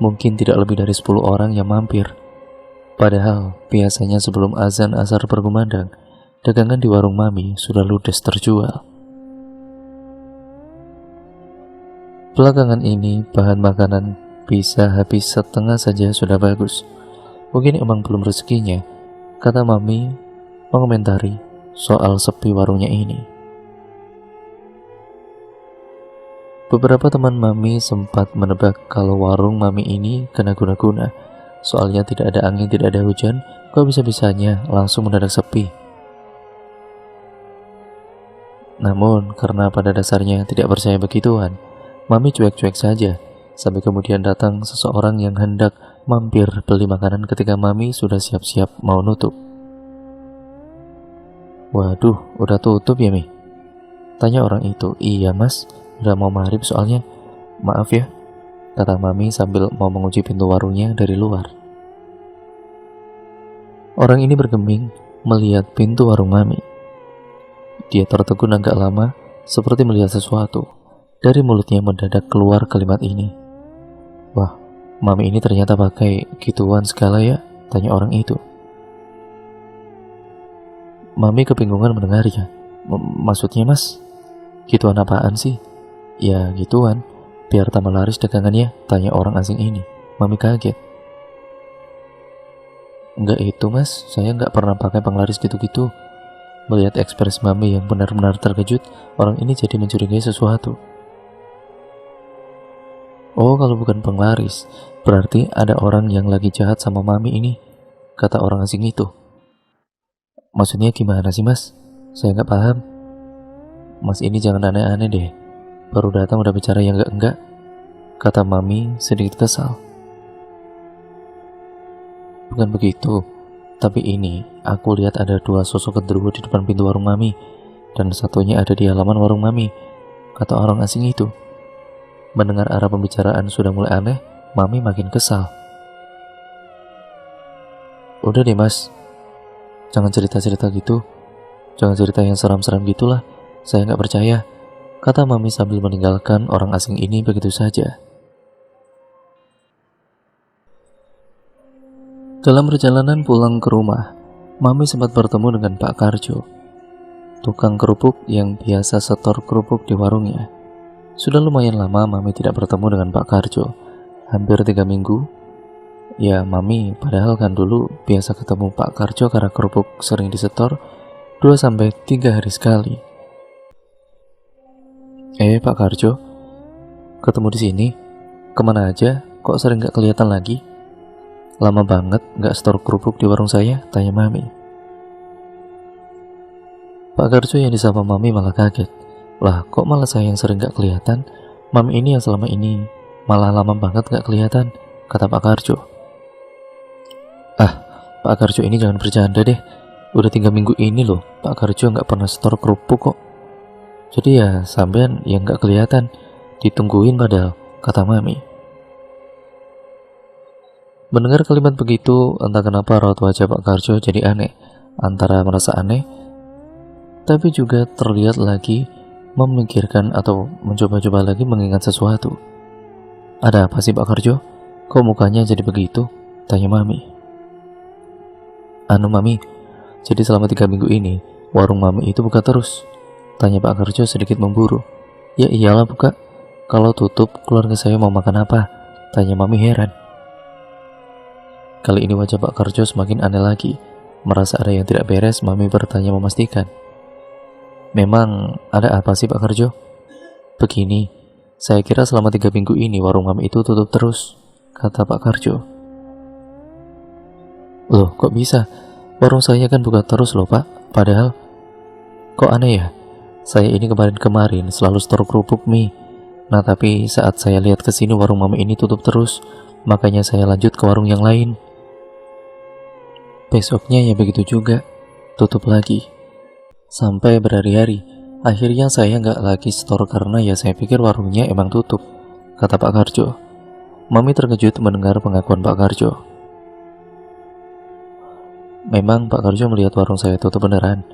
mungkin tidak lebih dari 10 orang yang mampir. Padahal biasanya sebelum azan asar berkumandang, dagangan di warung Mami sudah ludes terjual. Belakangan ini bahan makanan bisa habis setengah saja sudah bagus. Mungkin emang belum rezekinya, kata Mami mengomentari soal sepi warungnya ini. Beberapa teman Mami sempat menebak kalau warung Mami ini kena guna-guna. Soalnya tidak ada angin, tidak ada hujan, kok bisa-bisanya langsung mendadak sepi. Namun karena pada dasarnya tidak percaya begituan, Mami cuek-cuek saja, sampai kemudian datang seseorang yang hendak mampir beli makanan ketika Mami sudah siap-siap mau nutup. Waduh, udah tutup ya Mi? Tanya orang itu. Iya mas, udah mau maghrib soalnya. Maaf ya, kata Mami sambil mau mengunci pintu warungnya dari luar. Orang ini bergeming melihat pintu warung Mami. Dia tertegun agak lama, seperti melihat sesuatu. Dari mulutnya mendadak keluar kalimat ini. Wah, Mami ini ternyata pakai gituan segala ya? Tanya orang itu. Mami kebingungan mendengarnya. Maksudnya mas, gituan apaan sih? Ya gituan, biar tambah laris dagangannya, tanya orang asing ini. Mami kaget. Enggak itu mas, saya enggak pernah pakai penglaris gitu-gitu. Melihat ekspres Mami yang benar-benar terkejut, orang ini jadi mencurigai sesuatu. Oh, kalau bukan penglaris, berarti ada orang yang lagi jahat sama Mami ini, kata orang asing itu. Maksudnya gimana sih mas? Saya nggak paham. Mas ini jangan aneh-aneh deh. Baru datang udah bicara yang enggak-enggak, kata Mami sedikit kesal. Bukan begitu, tapi ini aku lihat ada 2 sosok genderuwo di depan pintu warung Mami, dan satunya ada di halaman warung Mami, kata orang asing itu. Mendengar arah pembicaraan sudah mulai aneh, Mami makin kesal. Udah deh mas, jangan cerita-cerita gitu. Jangan cerita yang seram-seram gitulah. Saya nggak percaya, kata Mami sambil meninggalkan orang asing ini begitu saja. Dalam perjalanan pulang ke rumah, Mami sempat bertemu dengan Pak Karjo, tukang kerupuk yang biasa setor kerupuk di warungnya. Sudah lumayan lama Mami tidak bertemu dengan Pak Karjo, hampir 3 minggu. Ya Mami padahal kan dulu biasa ketemu Pak Karjo karena kerupuk sering disetor 2-3 hari sekali. Pak Karjo, ketemu di sini? Kemana aja? Kok sering gak kelihatan lagi? Lama banget gak setor kerupuk di warung saya, tanya Mami. Pak Karjo yang disapa Mami malah kaget. Lah kok malah saya yang sering gak kelihatan? Mami ini yang selama ini malah lama banget gak kelihatan, kata Pak Karjo. Pak Karjo ini jangan bercanda deh. Udah 3 minggu ini loh Pak Karjo gak pernah setor kerupuk kok. Jadi ya sampean yang gak kelihatan, ditungguin padahal, kata Mami. Mendengar kalimat begitu, entah kenapa raut wajah Pak Karjo jadi aneh. Antara merasa aneh tapi juga terlihat lagi memikirkan atau mencoba-coba lagi mengingat sesuatu. Ada apa sih Pak Karjo? Kok mukanya jadi begitu? Tanya Mami. Anu Mami, jadi selama 3 minggu ini warung Mami itu buka terus? Tanya Pak Karjo sedikit memburu. Ya iyalah buka. Kalau tutup keluarga saya mau makan apa? Tanya Mami heran. Kali ini wajah Pak Karjo semakin aneh lagi. Merasa ada yang tidak beres, Mami bertanya memastikan. Memang ada apa sih Pak Karjo? Begini, saya kira selama 3 minggu ini warung Mami itu tutup terus, kata Pak Karjo. Loh kok bisa? Warung saya kan buka terus loh Pak. Padahal, kok aneh ya? Saya ini kemarin-kemarin selalu stok kerupuk mie. Nah tapi saat saya lihat kesini warung Mami ini tutup terus, makanya saya lanjut ke warung yang lain. Besoknya ya begitu juga, tutup lagi. Sampai berhari-hari, akhirnya saya nggak lagi store karena ya saya pikir warungnya emang tutup, kata Pak Karjo. Mami terkejut mendengar pengakuan Pak Karjo. Memang Pak Karjo melihat warung saya tutup beneran?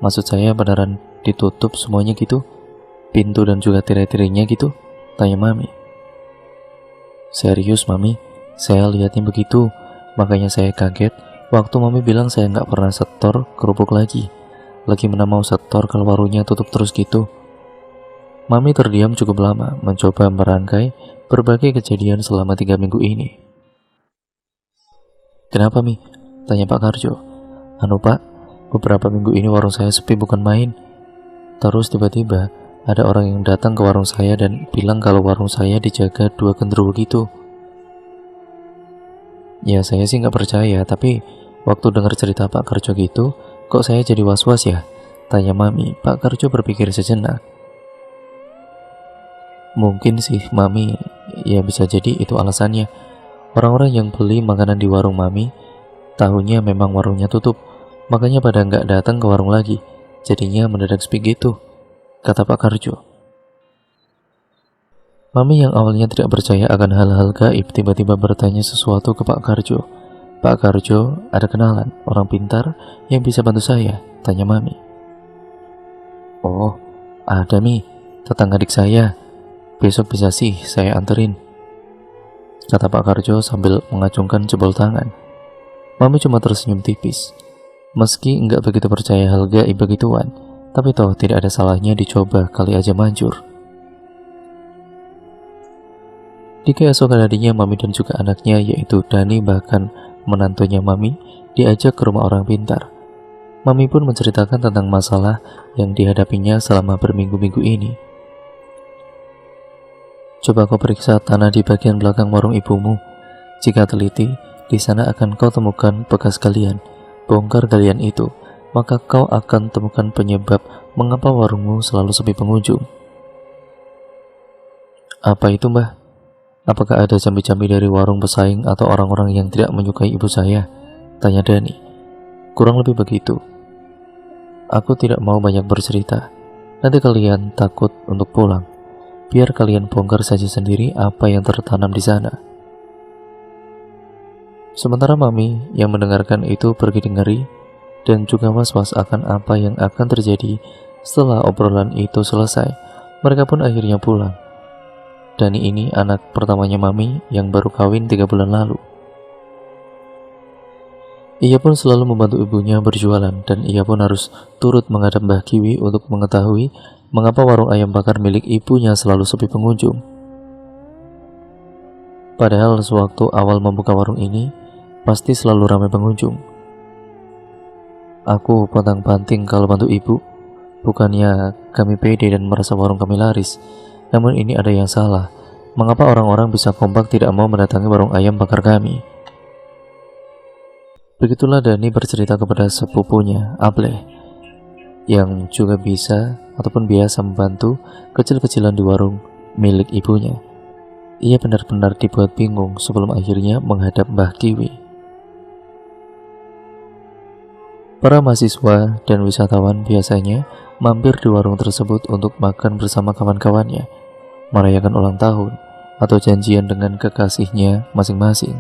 Maksud saya beneran ditutup semuanya gitu? Pintu dan juga tirai-tirainya gitu? Tanya Mami. Serius Mami, saya lihatnya begitu, makanya saya kaget waktu Mami bilang saya nggak pernah setor kerupuk lagi mana mau setor kalau warungnya tutup terus gitu. Mami terdiam cukup lama, mencoba merangkai berbagai kejadian selama 3 minggu ini. Kenapa Mi? Tanya Pak Karjo. Anu Pak, beberapa minggu ini warung saya sepi bukan main. Terus tiba-tiba ada orang yang datang ke warung saya dan bilang kalau warung saya dijaga 2 genderuwo gitu. Ya saya sih nggak percaya, tapi waktu dengar cerita Pak Karjo gitu, kok saya jadi was-was ya? Tanya Mami. Pak Karjo berpikir sejenak. Mungkin sih Mami, ya bisa jadi itu alasannya. Orang-orang yang beli makanan di warung Mami, tahunya memang warungnya tutup, makanya pada nggak datang ke warung lagi. Jadinya mendadak sepi gitu, kata Pak Karjo. Mami yang awalnya tidak percaya akan hal-hal gaib tiba-tiba bertanya sesuatu ke Pak Karjo. Pak Karjo, ada kenalan orang pintar yang bisa bantu saya? Tanya Mami. Oh, ada Mi, tetangga adik saya. Besok bisa sih saya anterin, kata Pak Karjo sambil mengacungkan jempol tangan. Mami cuma tersenyum tipis. Meski enggak begitu percaya hal gaib begituan, tapi toh tidak ada salahnya dicoba, kali aja manjur. Di keesokan harinya Mami dan juga anaknya yaitu Dani bahkan menantunya Mami diajak ke rumah orang pintar. Mami pun menceritakan tentang masalah yang dihadapinya selama berminggu-minggu ini. Coba kau periksa tanah di bagian belakang warung ibumu. Jika teliti, di sana akan kau temukan bekas galian. Bongkar galian itu, maka kau akan temukan penyebab mengapa warungmu selalu sepi pengunjung. Apa itu Mbah? Apakah ada jambi-jambi dari warung pesaing atau orang-orang yang tidak menyukai ibu saya? Tanya Dani. Kurang lebih begitu. Aku tidak mau banyak bercerita. Nanti kalian takut untuk pulang. Biar kalian bongkar saja sendiri apa yang tertanam di sana. Sementara Mami yang mendengarkan itu pergi ngeri dan juga was-was akan apa yang akan terjadi setelah obrolan itu selesai. Mereka pun akhirnya pulang. Dani ini anak pertamanya Mami yang baru kawin 3 bulan lalu. Ia pun selalu membantu ibunya berjualan dan ia pun harus turut menghadap Mbah Kiwi untuk mengetahui mengapa warung ayam bakar milik ibunya selalu sepi pengunjung. Padahal sewaktu awal membuka warung ini, pasti selalu ramai pengunjung. Aku pantang-panting kalau bantu ibu. Bukannya kami pede dan merasa warung kami laris. Namun ini ada yang salah. Mengapa orang-orang bisa kompak tidak mau mendatangi warung ayam bakar kami? Begitulah Dani bercerita kepada sepupunya, Ableh, yang juga bisa ataupun biasa membantu kecil-kecilan di warung milik ibunya. Ia benar-benar dibuat bingung sebelum akhirnya menghadap Mbah Kiwi. Para mahasiswa dan wisatawan biasanya mampir di warung tersebut untuk makan bersama kawan-kawannya, merayakan ulang tahun, atau janjian dengan kekasihnya masing-masing.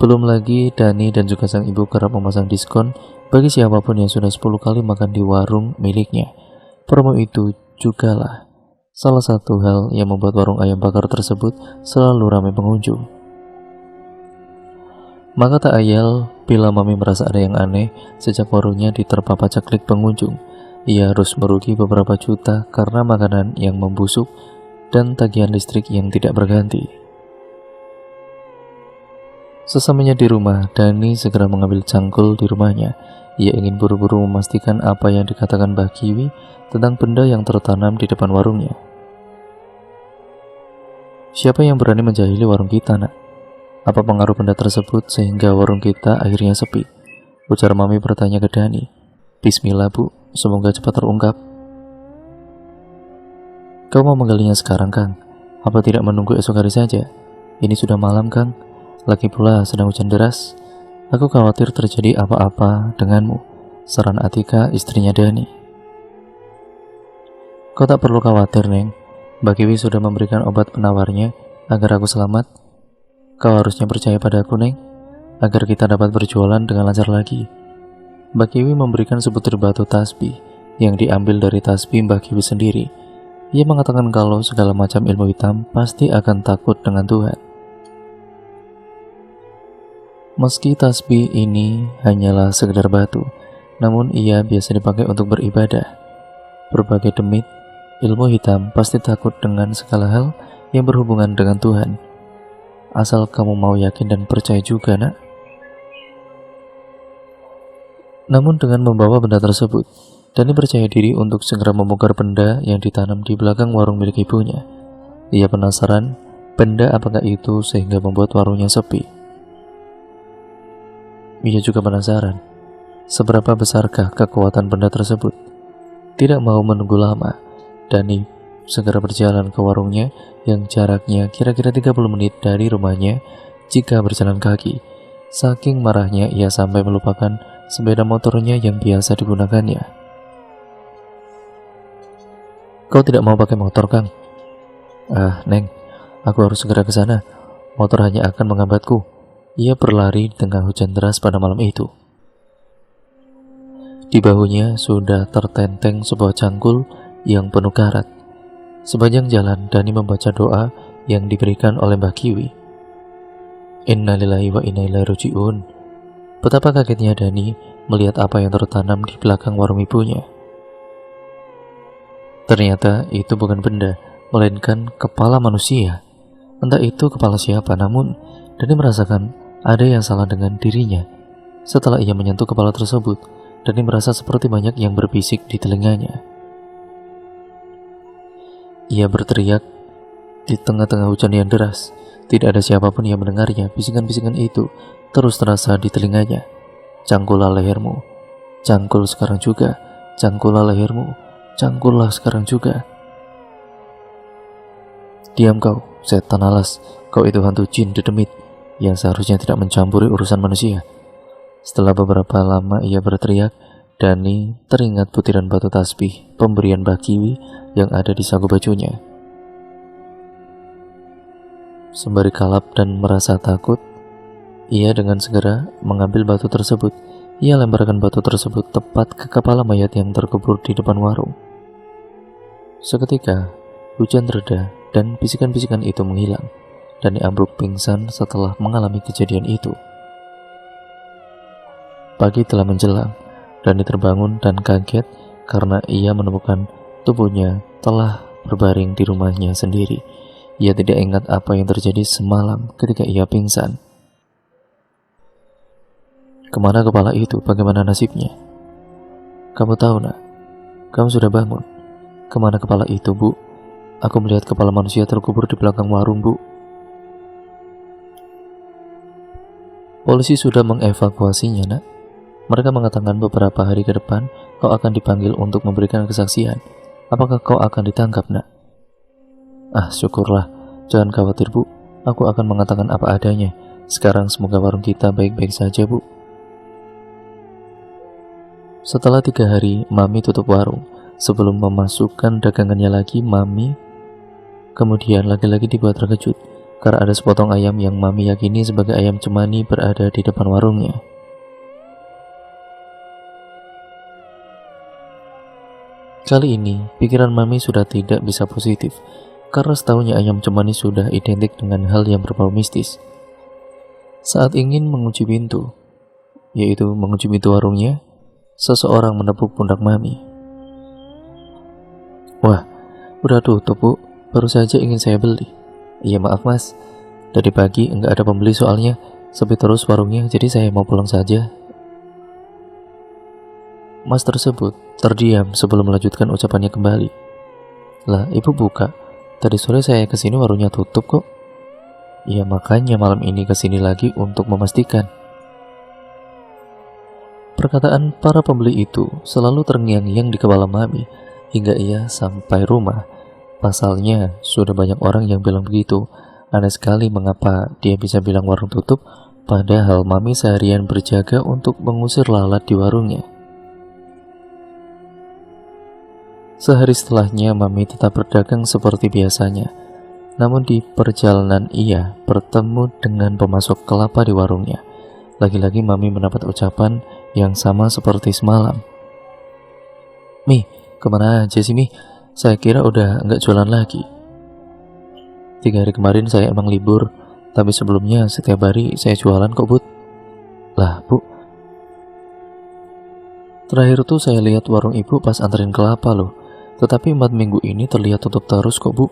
Belum lagi Dani dan juga sang ibu kerap memasang diskon Bagi siapapun yang sudah 10 kali makan di warung miliknya, promo itu jugalah salah satu hal yang membuat warung ayam bakar tersebut selalu ramai pengunjung. Maka tak ayal bila Mami merasa ada yang aneh sejak warungnya diterpa pacaklik pengunjung. Ia harus merugi beberapa juta karena makanan yang membusuk dan tagihan listrik yang tidak berganti. Sesamanya di rumah, Dani segera mengambil cangkul di rumahnya. Ia ingin buru-buru memastikan apa yang dikatakan Mbah Kiwi tentang benda yang tertanam di depan warungnya. Siapa yang berani menjahili warung kita, nak? Apa pengaruh benda tersebut sehingga warung kita akhirnya sepi? Ujar Mami bertanya ke Dani. Bismillah bu, semoga cepat terungkap. Kau mau menggalinya sekarang, Kang? Apa tidak menunggu esok hari saja? Ini sudah malam, Kang. Lagi pula sedang hujan deras. Aku khawatir terjadi apa-apa denganmu, saran Atika, istrinya Dani. Kau tak perlu khawatir, Neng. Mbak Kiwi sudah memberikan obat penawarnya agar aku selamat. Kau harusnya percaya padaku, Neng, agar kita dapat berjualan dengan lancar lagi. Mbak Kiwi memberikan sebutir batu tasbih yang diambil dari tasbih Mbak Kiwi sendiri. Ia mengatakan kalau segala macam ilmu hitam pasti akan takut dengan Tuhan. Meski tasbih ini hanyalah sekedar batu, namun ia biasa dipakai untuk beribadah. Berbagai demit, ilmu hitam pasti takut dengan segala hal yang berhubungan dengan Tuhan. Asal kamu mau yakin dan percaya juga, nak. Namun dengan membawa benda tersebut, Dani percaya diri untuk segera membongkar benda yang ditanam di belakang warung milik ibunya. Ia penasaran benda apakah itu sehingga membuat warungnya sepi. Ia juga penasaran seberapa besarkah kekuatan benda tersebut. Tidak mau menunggu lama, Dani segera berjalan ke warungnya yang jaraknya kira-kira 30 menit dari rumahnya jika berjalan kaki. Saking marahnya ia sampai melupakan sepeda motornya yang biasa digunakannya. Kau tidak mau pakai motor, Kang? Neng, aku harus segera ke sana. Motor hanya akan menghambatku. Ia berlari di tengah hujan deras pada malam itu. Di bahunya sudah tertenteng sebuah cangkul yang penuh karat. Sepanjang jalan, Dani membaca doa yang diberikan oleh Mbah Kiwi. Innalillahi wa inna ilaihi raji'un. Betapa kagetnya Dani melihat apa yang tertanam di belakang warung ibunya. Ternyata itu bukan benda, melainkan kepala manusia. Entah itu kepala siapa, namun Dani merasakan ada yang salah dengan dirinya. Setelah ia menyentuh kepala tersebut, Dani merasa seperti banyak yang berbisik di telinganya. Ia berteriak di tengah-tengah hujan yang deras. Tidak ada siapapun yang mendengarnya. Bisikan-bisikan itu terus terasa di telinganya. Cangkullah lehermu, cangkul sekarang juga. Cangkullah lehermu, cangkullah sekarang juga. Diam kau, setan alas. Kau itu hantu jin dedemit yang seharusnya tidak mencampuri urusan manusia. Setelah beberapa lama ia berteriak, Dani teringat butiran batu tasbih pemberian Mbah Kiwi yang ada di saku bajunya. Sembari kalap dan merasa takut, ia dengan segera mengambil batu tersebut. Ia lemparkan batu tersebut tepat ke kepala mayat yang terkubur di depan warung. Seketika, hujan reda dan bisikan-bisikan itu menghilang. Dani ambruk pingsan setelah mengalami kejadian itu. Pagi telah menjelang. Dani terbangun dan kaget karena ia menemukan tubuhnya telah berbaring di rumahnya sendiri. Ia tidak ingat apa yang terjadi semalam ketika ia pingsan. Kemana kepala itu? Bagaimana nasibnya? Kamu tahu, nak? Kamu sudah bangun. Kemana kepala itu, Bu? Aku melihat kepala manusia terkubur di belakang warung, Bu. Polisi sudah mengevakuasinya, nak. Mereka mengatakan beberapa hari ke depan kau akan dipanggil untuk memberikan kesaksian. Apakah kau akan ditangkap, nak? Syukurlah. Jangan khawatir, Bu. Aku akan mengatakan apa adanya. Sekarang semoga warung kita baik-baik saja, Bu. Setelah 3 hari, Mami tutup warung. Sebelum memasukkan dagangannya lagi, Mami kemudian lagi-lagi dibuat terkejut karena ada sepotong ayam yang Mami yakini sebagai ayam cemani berada di depan warungnya. Kali ini, pikiran Mami sudah tidak bisa positif, karena setahunya ayam cemani sudah identik dengan hal yang berbau mistis. Saat ingin mengunci pintu, yaitu mengunci pintu warungnya, seseorang menepuk pundak Mami. "Wah, udah tutup bu, baru saja ingin saya beli." "Iya maaf mas, dari pagi nggak ada pembeli soalnya, sepi terus warungnya, jadi saya mau pulang saja." Mas tersebut terdiam sebelum melanjutkan ucapannya kembali. "Lah, ibu buka. Tadi sore saya kesini warungnya tutup kok." "Ya makanya malam ini kesini lagi untuk memastikan." Perkataan para pembeli itu selalu terngiang-ngiang di kepala Mami hingga ia sampai rumah. Pasalnya, sudah banyak orang yang bilang begitu. Aneh sekali mengapa dia bisa bilang warung tutup, padahal Mami seharian berjaga untuk mengusir lalat di warungnya. Sehari setelahnya, Mami tetap berdagang seperti biasanya. Namun di perjalanan ia bertemu dengan pemasok kelapa di warungnya. Lagi-lagi Mami mendapat ucapan yang sama seperti semalam. "Mi, kemana aja sih Mi? Saya kira udah nggak jualan lagi." 3 hari kemarin saya emang libur, tapi sebelumnya setiap hari saya jualan kok Bud." "Lah Bu, terakhir tuh saya lihat warung ibu pas anterin kelapa loh. Tetapi 4 minggu ini terlihat tutup terus kok Bu."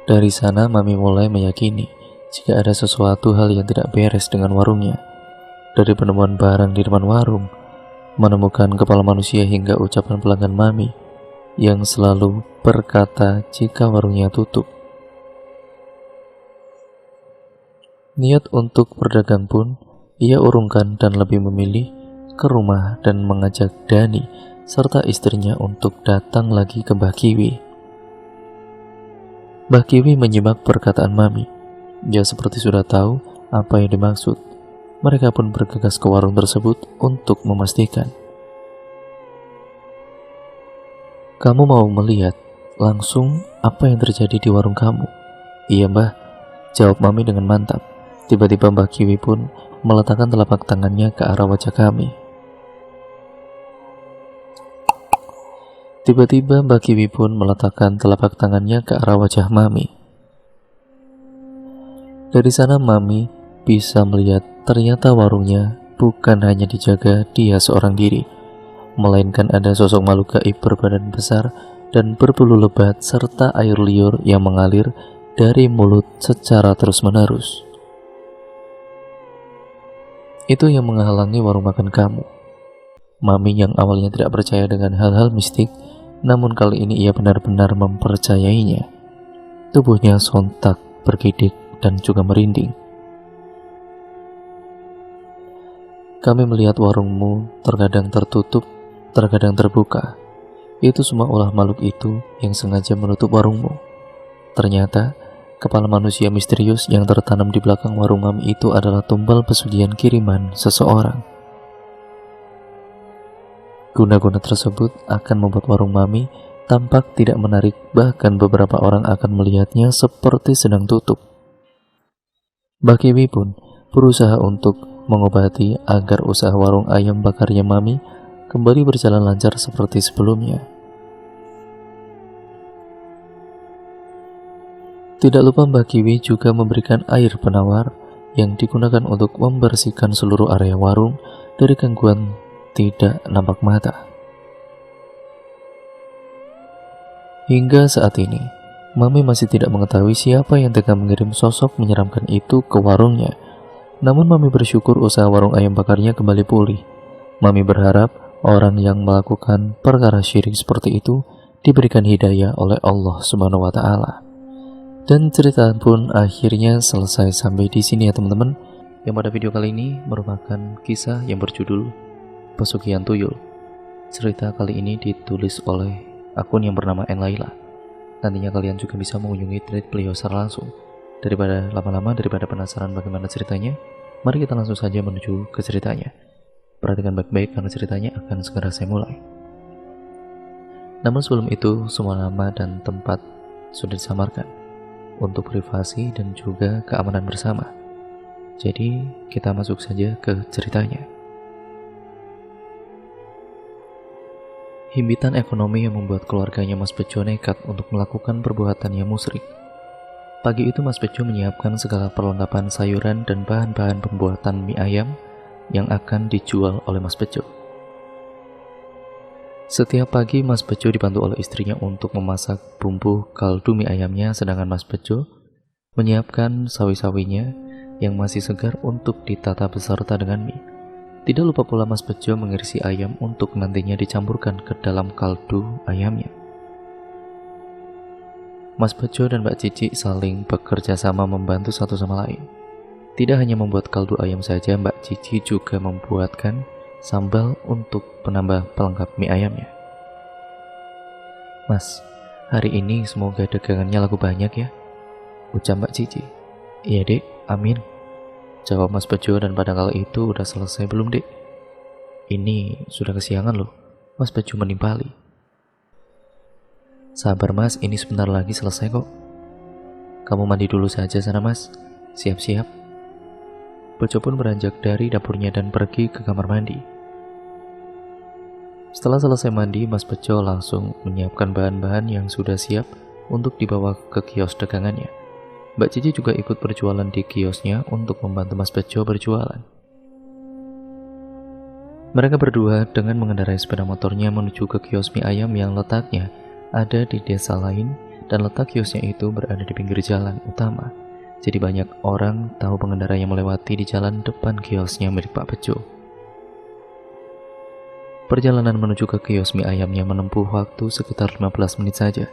Dari sana Mami mulai meyakini jika ada sesuatu hal yang tidak beres dengan warungnya. Dari penemuan barang di depan warung, menemukan kepala manusia hingga ucapan pelanggan Mami yang selalu berkata jika warungnya tutup. Niat untuk berdagang pun ia urungkan dan lebih memilih ke rumah dan mengajak Dani serta istrinya untuk datang lagi ke Mbah Kiwi. Mbah Kiwi menyimak perkataan Mami. Dia seperti sudah tahu apa yang dimaksud. Mereka pun bergegas ke warung tersebut untuk memastikan. "Kamu mau melihat langsung apa yang terjadi di warung kamu?" "Iya Mbah," jawab Mami dengan mantap. Tiba-tiba Mbah Kiwi pun meletakkan telapak tangannya ke arah wajah kami. Tiba-tiba Mbak Kiwi pun meletakkan telapak tangannya ke arah wajah Mami. Dari sana Mami bisa melihat ternyata warungnya bukan hanya dijaga dia seorang diri, melainkan ada sosok makhluk gaib berbadan besar dan berbulu lebat serta air liur yang mengalir dari mulut secara terus-menerus. Itu yang menghalangi warung makan kamu. Mami yang awalnya tidak percaya dengan hal-hal mistik, namun kali ini ia benar-benar mempercayainya. Tubuhnya sontak bergidik dan juga merinding. "Kami melihat warungmu terkadang tertutup, terkadang terbuka. Itu semua ulah makhluk itu yang sengaja menutup warungmu. Ternyata, kepala manusia misterius yang tertanam di belakang warung Mami itu adalah tumbal pesugihan kiriman seseorang. Guna-guna tersebut akan membuat warung Mami tampak tidak menarik, bahkan beberapa orang akan melihatnya seperti sedang tutup." Mbak Kiwi pun berusaha untuk mengobati agar usaha warung ayam bakarnya Mami kembali berjalan lancar seperti sebelumnya. Tidak lupa Mbak Kiwi juga memberikan air penawar yang digunakan untuk membersihkan seluruh area warung dari gangguan tidak nampak mata. Hingga saat ini, Mami masih tidak mengetahui siapa yang tengah mengirim sosok menyeramkan itu ke warungnya. Namun Mami bersyukur usaha warung ayam bakarnya kembali pulih. Mami berharap orang yang melakukan perkara syirik seperti itu diberikan hidayah oleh Allah Subhanahu wa Ta'ala. Dan cerita pun akhirnya selesai sampai di sini ya teman-teman. Yang pada video kali ini merupakan kisah yang berjudul Pesugihan Tuyul. Cerita kali ini ditulis oleh akun yang bernama Enlaila. Nantinya kalian juga bisa mengunjungi thread beliau secara langsung. Daripada lama-lama, daripada penasaran bagaimana ceritanya, mari kita langsung saja menuju ke ceritanya. Perhatikan baik-baik karena ceritanya akan segera saya mulai. Namun sebelum itu, semua nama dan tempat sudah disamarkan untuk privasi dan juga keamanan bersama. Jadi kita masuk saja ke ceritanya. Himpitan ekonomi yang membuat keluarganya Mas Bejo nekat untuk melakukan perbuatan yang musyrik. Pagi itu Mas Bejo menyiapkan segala perlengkapan sayuran dan bahan-bahan pembuatan mie ayam yang akan dijual oleh Mas Bejo. Setiap pagi Mas Bejo dibantu oleh istrinya untuk memasak bumbu kaldu mie ayamnya, sedangkan Mas Bejo menyiapkan sawi-sawinya yang masih segar untuk ditata beserta dengan mie. Tidak lupa pula Mas Bejo mengirisi ayam untuk nantinya dicampurkan ke dalam kaldu ayamnya. Mas Bejo dan Mbak Cici saling bekerja sama membantu satu sama lain. Tidak hanya membuat kaldu ayam saja, Mbak Cici juga membuatkan sambal untuk penambah pelengkap mie ayamnya. "Mas, hari ini semoga dagangannya laku banyak ya," ucap Mbak Cici. "Iya dek, amin," jawab Mas Bejo, dan pada kala itu udah selesai belum dek? "Ini sudah kesiangan loh," Mas Bejo menimpali. "Sabar mas, ini sebentar lagi selesai kok. Kamu mandi dulu saja sana mas, siap-siap." Bejo pun beranjak dari dapurnya dan pergi ke kamar mandi. Setelah selesai mandi, Mas Bejo langsung menyiapkan bahan-bahan yang sudah siap untuk dibawa ke kios dagangannya. Mbak Cici juga ikut berjualan di kiosnya untuk membantu Mas Bejo berjualan. Mereka berdua dengan mengendarai sepeda motornya menuju ke kios mie ayam yang letaknya ada di desa lain, dan letak kiosnya itu berada di pinggir jalan utama. Jadi banyak orang tahu pengendara yang melewati di jalan depan kiosnya milik Pak Bejo. Perjalanan menuju ke kios mie ayamnya menempuh waktu sekitar 15 menit saja.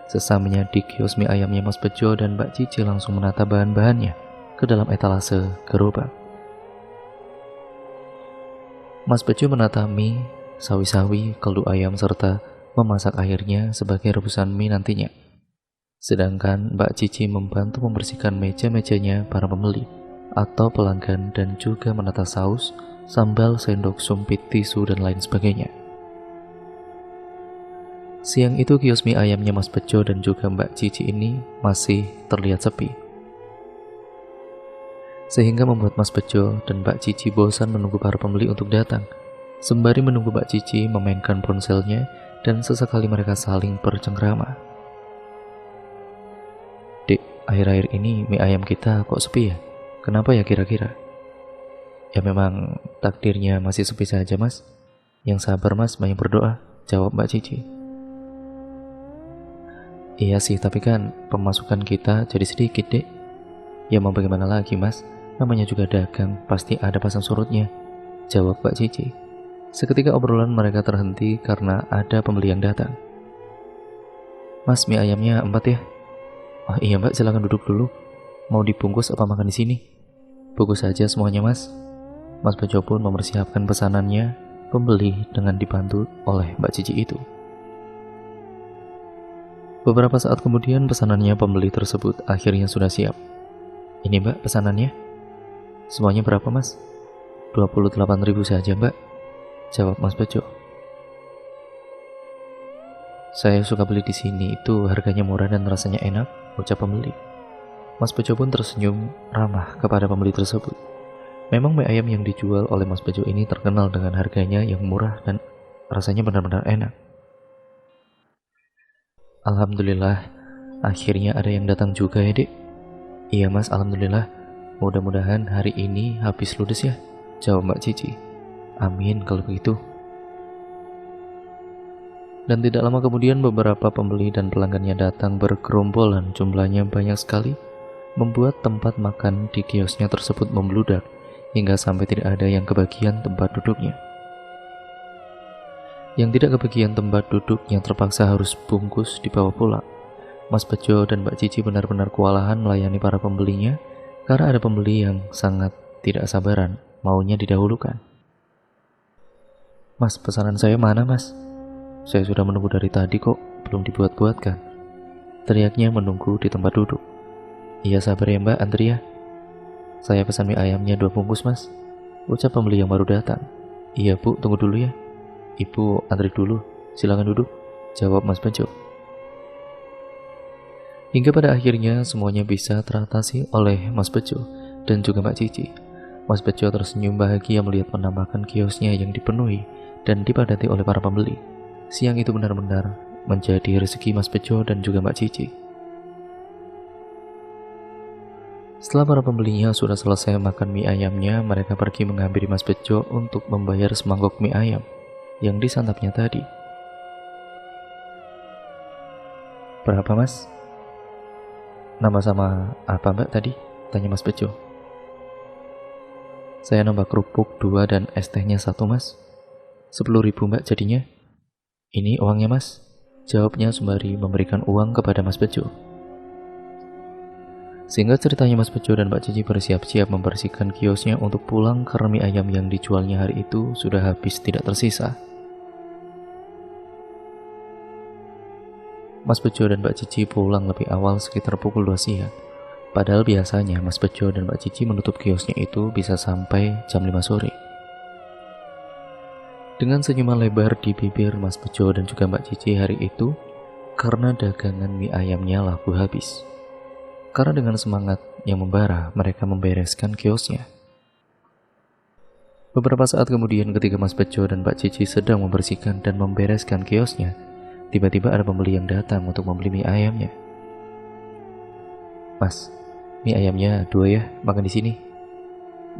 Sesamanya di kios mie ayamnya, Mas Bejo dan Mbak Cici langsung menata bahan-bahannya ke dalam etalase gerobak. Mas Bejo menata mie, sawi-sawi, kaldu ayam, serta memasak airnya sebagai rebusan mie nantinya. Sedangkan Mbak Cici membantu membersihkan meja-mejanya para pembeli atau pelanggan dan juga menata saus, sambal, sendok, sumpit, tisu, dan lain sebagainya. Siang itu kios mie ayamnya Mas Bejo dan juga Mbak Cici ini masih terlihat sepi, sehingga membuat Mas Bejo dan Mbak Cici bosan menunggu para pembeli untuk datang. Sembari menunggu, Mbak Cici memainkan ponselnya dan sesekali mereka saling bercengkrama. "Dek, akhir-akhir ini mie ayam kita kok sepi ya? Kenapa ya kira-kira?" "Ya memang takdirnya masih sepi saja mas. Yang sabar mas, banyak berdoa," jawab Mbak Cici. "Iya sih, tapi kan pemasukan kita jadi sedikit dek." "Ya mau bagaimana lagi mas, namanya juga dagang, pasti ada pasang surutnya," jawab Mbak Cici. Seketika obrolan mereka terhenti karena ada pembeli yang datang. "Mas, mie ayamnya 4 ya?" "Oh iya mbak, silakan duduk dulu. Mau dibungkus apa makan di sini?" "Bungkus saja semuanya mas." Mas Bejo pun mempersiapkan pesanannya pembeli dengan dibantu oleh Mbak Cici itu. Beberapa saat kemudian pesanannya pembeli tersebut akhirnya sudah siap. "Ini mbak pesanannya." "Semuanya berapa mas?" 28.000 saja mbak," jawab Mas Bejo. "Saya suka beli di sini, itu harganya murah dan rasanya enak," ucap pembeli. Mas Bejo pun tersenyum ramah kepada pembeli tersebut. Memang mie ayam yang dijual oleh Mas Bejo ini terkenal dengan harganya yang murah dan rasanya benar-benar enak. "Alhamdulillah, akhirnya ada yang datang juga ya dek." "Iya mas, alhamdulillah. Mudah-mudahan hari ini habis ludes ya," jawab Mbak Cici. "Amin kalau begitu." Dan tidak lama kemudian beberapa pembeli dan pelanggannya datang bergerombolan, jumlahnya banyak sekali, membuat tempat makan di kiosnya tersebut membludak, hingga sampai tidak ada yang kebagian tempat duduknya. Yang tidak kebagian tempat duduknya terpaksa harus bungkus dibawa pulang. Mas Bejo dan Mbak Cici benar-benar kewalahan melayani para pembelinya, karena ada pembeli yang sangat tidak sabaran maunya didahulukan. "Mas, pesanan saya mana mas? Saya sudah menunggu dari tadi kok, belum dibuat-buatkan," teriaknya menunggu di tempat duduk. "Iya sabar ya mbak, antri ya. Saya pesan mie ayamnya 2 bungkus mas," ucap pembeli yang baru datang. "Iya bu, tunggu dulu ya. Ibu antri dulu, silakan duduk," jawab Mas Bejo. Hingga pada akhirnya semuanya bisa teratasi oleh Mas Bejo dan juga Mbak Cici. Mas Bejo tersenyum bahagia melihat penampakan kiosnya yang dipenuhi dan dipadati oleh para pembeli. Siang itu benar-benar menjadi rezeki Mas Bejo dan juga Mbak Cici. Setelah para pembelinya sudah selesai makan mie ayamnya, mereka pergi menghampiri Mas Bejo untuk membayar semangkok mie ayam yang disantapnya tadi. "Berapa, Mas?" "Nama sama apa Mbak tadi?" tanya Mas Bejo. "Saya nambah kerupuk 2 dan es tehnya 1 Mas. 10.000 Mbak jadinya." "Ini uangnya Mas," jawabnya sembari memberikan uang kepada Mas Bejo. Singkat ceritanya, Mas Bejo dan Mbak Cici bersiap-siap membersihkan kiosnya untuk pulang karena mie ayam yang dijualnya hari itu sudah habis tidak tersisa. Mas Bejo dan Mbak Cici pulang lebih awal sekitar pukul 2 siang. Padahal biasanya Mas Bejo dan Mbak Cici menutup kiosnya itu bisa sampai jam 5 sore. Dengan senyuman lebar di bibir Mas Bejo dan juga Mbak Cici hari itu, karena dagangan mie ayamnya laku habis. Karena dengan semangat yang membara, mereka membereskan kiosnya. Beberapa saat kemudian ketika Mas Bejo dan Mbak Cici sedang membersihkan dan membereskan kiosnya, tiba-tiba ada pembeli yang datang untuk membeli mie ayamnya. "Mas, mie ayamnya 2 ya, makan di sini."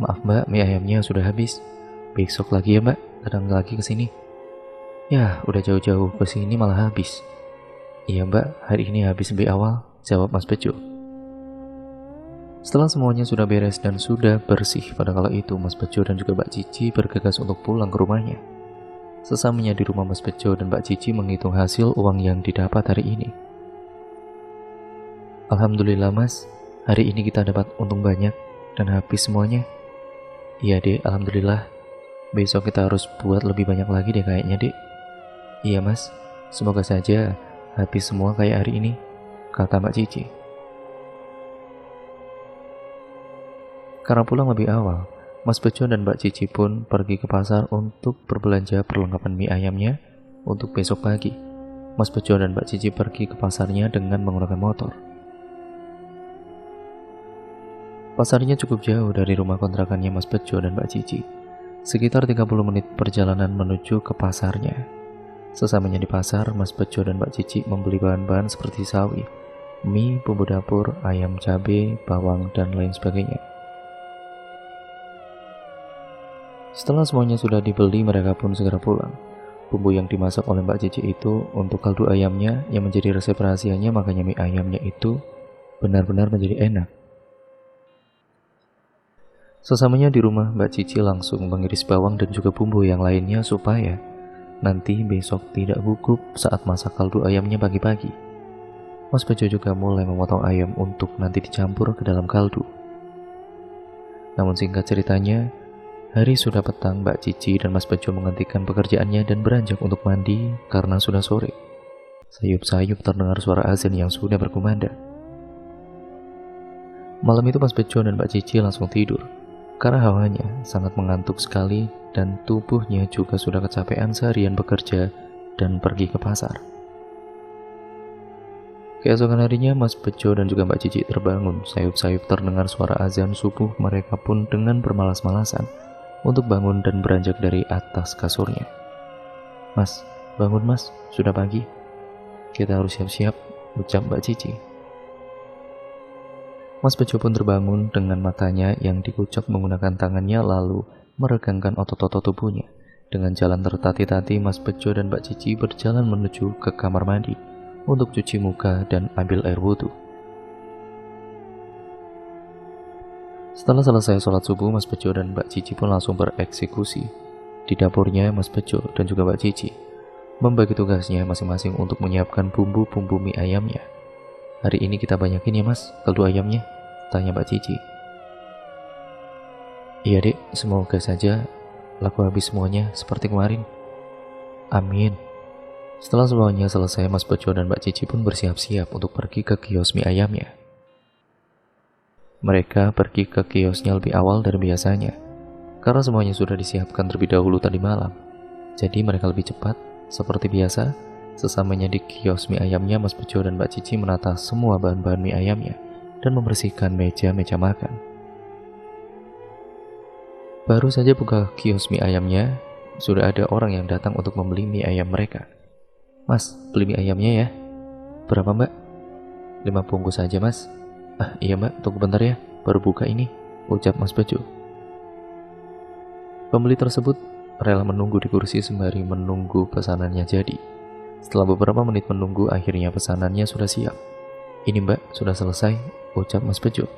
"Maaf Mbak, mie ayamnya sudah habis. Besok lagi ya Mbak, datang lagi ke sini." "Ya, udah jauh-jauh ke sini malah habis." "Iya Mbak, hari ini habis lebih awal," jawab Mas Bejo. Setelah semuanya sudah beres dan sudah bersih pada kala itu, Mas Bejo dan juga Mbak Cici bergegas untuk pulang ke rumahnya. Sesamanya di rumah, Mas Bejo dan Mbak Cici menghitung hasil uang yang didapat hari ini. "Alhamdulillah Mas, hari ini kita dapat untung banyak dan habis semuanya." "Iya Dek, Alhamdulillah. Besok kita harus buat lebih banyak lagi deh kayaknya Dek." "Iya Mas, semoga saja habis semua kayak hari ini," kata Mbak Cici. Karena pulang lebih awal, Mas Bejo dan Mbak Cici pun pergi ke pasar untuk berbelanja perlengkapan mie ayamnya untuk besok pagi. Mas Bejo dan Mbak Cici pergi ke pasarnya dengan menggunakan motor. Pasarnya cukup jauh dari rumah kontrakannya Mas Bejo dan Mbak Cici, sekitar 30 menit perjalanan menuju ke pasarnya. Sesamanya di pasar, Mas Bejo dan Mbak Cici membeli bahan-bahan seperti sawi, mie, bumbu dapur, ayam cabai, bawang, dan lain sebagainya. Setelah semuanya sudah dibeli, mereka pun segera pulang. Bumbu yang dimasak oleh Mbak Cici itu untuk kaldu ayamnya yang menjadi resep rahasianya, makanya mie ayamnya itu benar-benar menjadi enak. Sesamanya di rumah, Mbak Cici langsung mengiris bawang dan juga bumbu yang lainnya supaya nanti besok tidak gugup saat masak kaldu ayamnya pagi-pagi. Mas Bejo juga mulai memotong ayam untuk nanti dicampur ke dalam kaldu. Namun singkat ceritanya, hari sudah petang, Mbak Cici dan Mas Bejo menghentikan pekerjaannya dan beranjak untuk mandi karena sudah sore. Sayup-sayup terdengar suara azan yang sudah berkumandang. Malam itu Mas Bejo dan Mbak Cici langsung tidur karena hawanya sangat mengantuk sekali dan tubuhnya juga sudah kecapean seharian bekerja dan pergi ke pasar. Keesokan harinya, Mas Bejo dan juga Mbak Cici terbangun. Sayup-sayup terdengar suara azan subuh. Mereka pun dengan bermalas-malasan untuk bangun dan beranjak dari atas kasurnya. "Mas, bangun Mas, sudah pagi. Kita harus siap-siap," ucap Mbak Cici. Mas Bejo pun terbangun dengan matanya yang dikucek menggunakan tangannya lalu meregangkan otot-otot tubuhnya. Dengan jalan tertati-tati, Mas Bejo dan Mbak Cici berjalan menuju ke kamar mandi untuk cuci muka dan ambil air wudhu. Setelah selesai sholat subuh, Mas Bejo dan Mbak Cici pun langsung bereksekusi. Di dapurnya, Mas Bejo dan juga Mbak Cici membagi tugasnya masing-masing untuk menyiapkan bumbu-bumbu mie ayamnya. "Hari ini kita banyakin ya Mas, kaldu ayamnya?" tanya Mbak Cici. "Iya Dek, semoga saja laku habis semuanya seperti kemarin." "Amin." Setelah semuanya selesai, Mas Bejo dan Mbak Cici pun bersiap-siap untuk pergi ke kios mie ayamnya. Mereka pergi ke kiosnya lebih awal dari biasanya, karena semuanya sudah disiapkan terlebih dahulu tadi malam. Jadi mereka lebih cepat. Seperti biasa, sesamanya di kios mie ayamnya, Mas Bejo dan Mbak Cici menata semua bahan-bahan mie ayamnya dan membersihkan meja-meja makan. Baru saja buka kios mie ayamnya, sudah ada orang yang datang untuk membeli mie ayam mereka. Mas, beli mie ayamnya ya. Berapa mbak? 5 bungkus saja mas. Ah iya mbak, tunggu bentar ya, baru buka ini, ucap Mas Bejo. Pembeli tersebut rela menunggu di kursi sembari menunggu pesanannya jadi. Setelah beberapa menit menunggu, akhirnya pesanannya sudah siap. Ini mbak, sudah selesai, ucap Mas Bejo.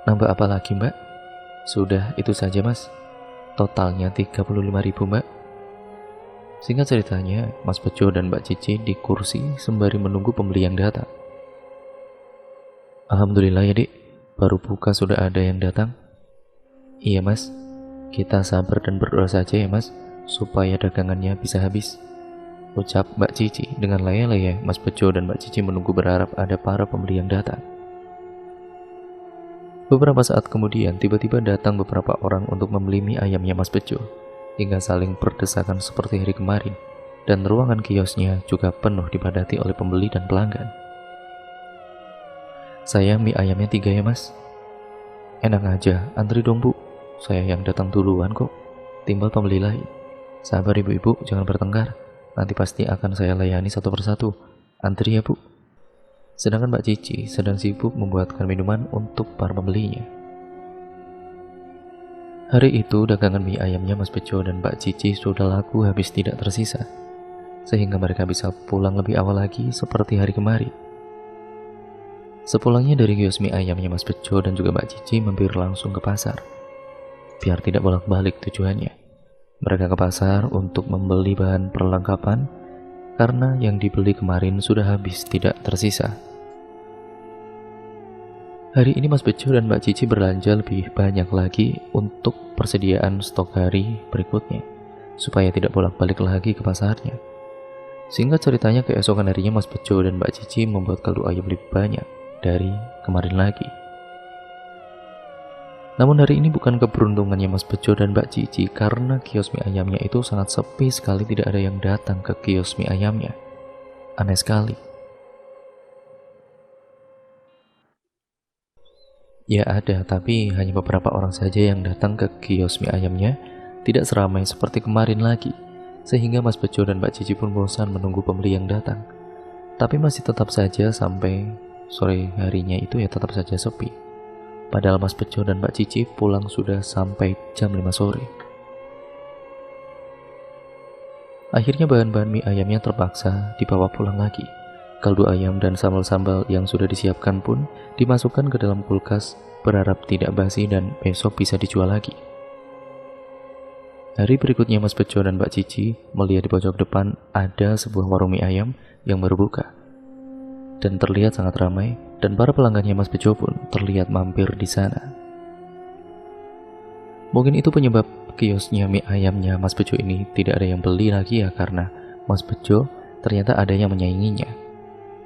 Nambah apa lagi mbak? Sudah, itu saja mas. Totalnya 35.000 mbak. Singkat ceritanya, Mas Bejo dan Mbak Cici di kursi sembari menunggu pembeli yang datang. Alhamdulillah ya dik, baru buka sudah ada yang datang. Iya mas, kita sabar dan berdoa saja ya mas, supaya dagangannya bisa habis, ucap Mbak Cici. Dengan laya-laya, Mas Bejo dan Mbak Cici menunggu berharap ada para pembeli yang datang. Beberapa saat kemudian, tiba-tiba datang beberapa orang untuk membeli mie ayamnya Mas Bejo, hingga saling berdesakan seperti hari kemarin, dan ruangan kiosnya juga penuh dipadati oleh pembeli dan pelanggan. Saya mie ayamnya 3 ya mas. Enak aja, antri dong bu, saya yang datang duluan kok, timbal pembeli lain. Sabar ibu-ibu, jangan bertengkar, nanti pasti akan saya layani satu persatu. Antri ya bu. Sedangkan Mbak Cici sedang sibuk membuatkan minuman untuk para pembelinya. Hari itu dagangan mie ayamnya Mas Bejo dan Mbak Cici sudah laku habis tidak tersisa, sehingga mereka bisa pulang lebih awal lagi seperti hari kemarin. Sepulangnya dari kios mie ayamnya Mas Bejo dan juga Mbak Cici mampir langsung ke pasar. Biar tidak bolak-balik tujuannya, mereka ke pasar untuk membeli bahan perlengkapan karena yang dibeli kemarin sudah habis tidak tersisa. Hari ini Mas Bejo dan Mbak Cici belanja lebih banyak lagi untuk persediaan stok hari berikutnya, supaya tidak bolak-balik lagi ke pasarnya. Singkat ceritanya, keesokan harinya Mas Bejo dan Mbak Cici membuat kaldu ayam lebih banyak dari kemarin lagi. Namun hari ini bukan keberuntungannya Mas Bejo dan Mbak Cici, karena kios mie ayamnya itu sangat sepi sekali, tidak ada yang datang ke kios mie ayamnya. Aneh sekali. Ya ada, tapi hanya beberapa orang saja yang datang ke kios mie ayamnya, tidak seramai seperti kemarin lagi, sehingga Mas Bejo dan Mbak Cici pun bosan menunggu pembeli yang datang. Tapi masih tetap saja sampai sore harinya itu ya tetap saja sepi. Padahal Mas Bejo dan Mbak Cici pulang sudah sampai jam 5 sore. Akhirnya bahan-bahan mie ayamnya terpaksa dibawa pulang lagi. Kaldu ayam dan sambal-sambal yang sudah disiapkan pun dimasukkan ke dalam kulkas, berharap tidak basi dan besok bisa dijual lagi. Hari berikutnya Mas Bejo dan Mbak Cici melihat di pojok depan ada sebuah warung mie ayam yang baru buka, dan terlihat sangat ramai, dan para pelanggannya Mas Bejo pun terlihat mampir di sana. Mungkin itu penyebab kiosnya mie ayamnya Mas Bejo ini tidak ada yang beli lagi ya, karena Mas Bejo ternyata ada yang menyainginya.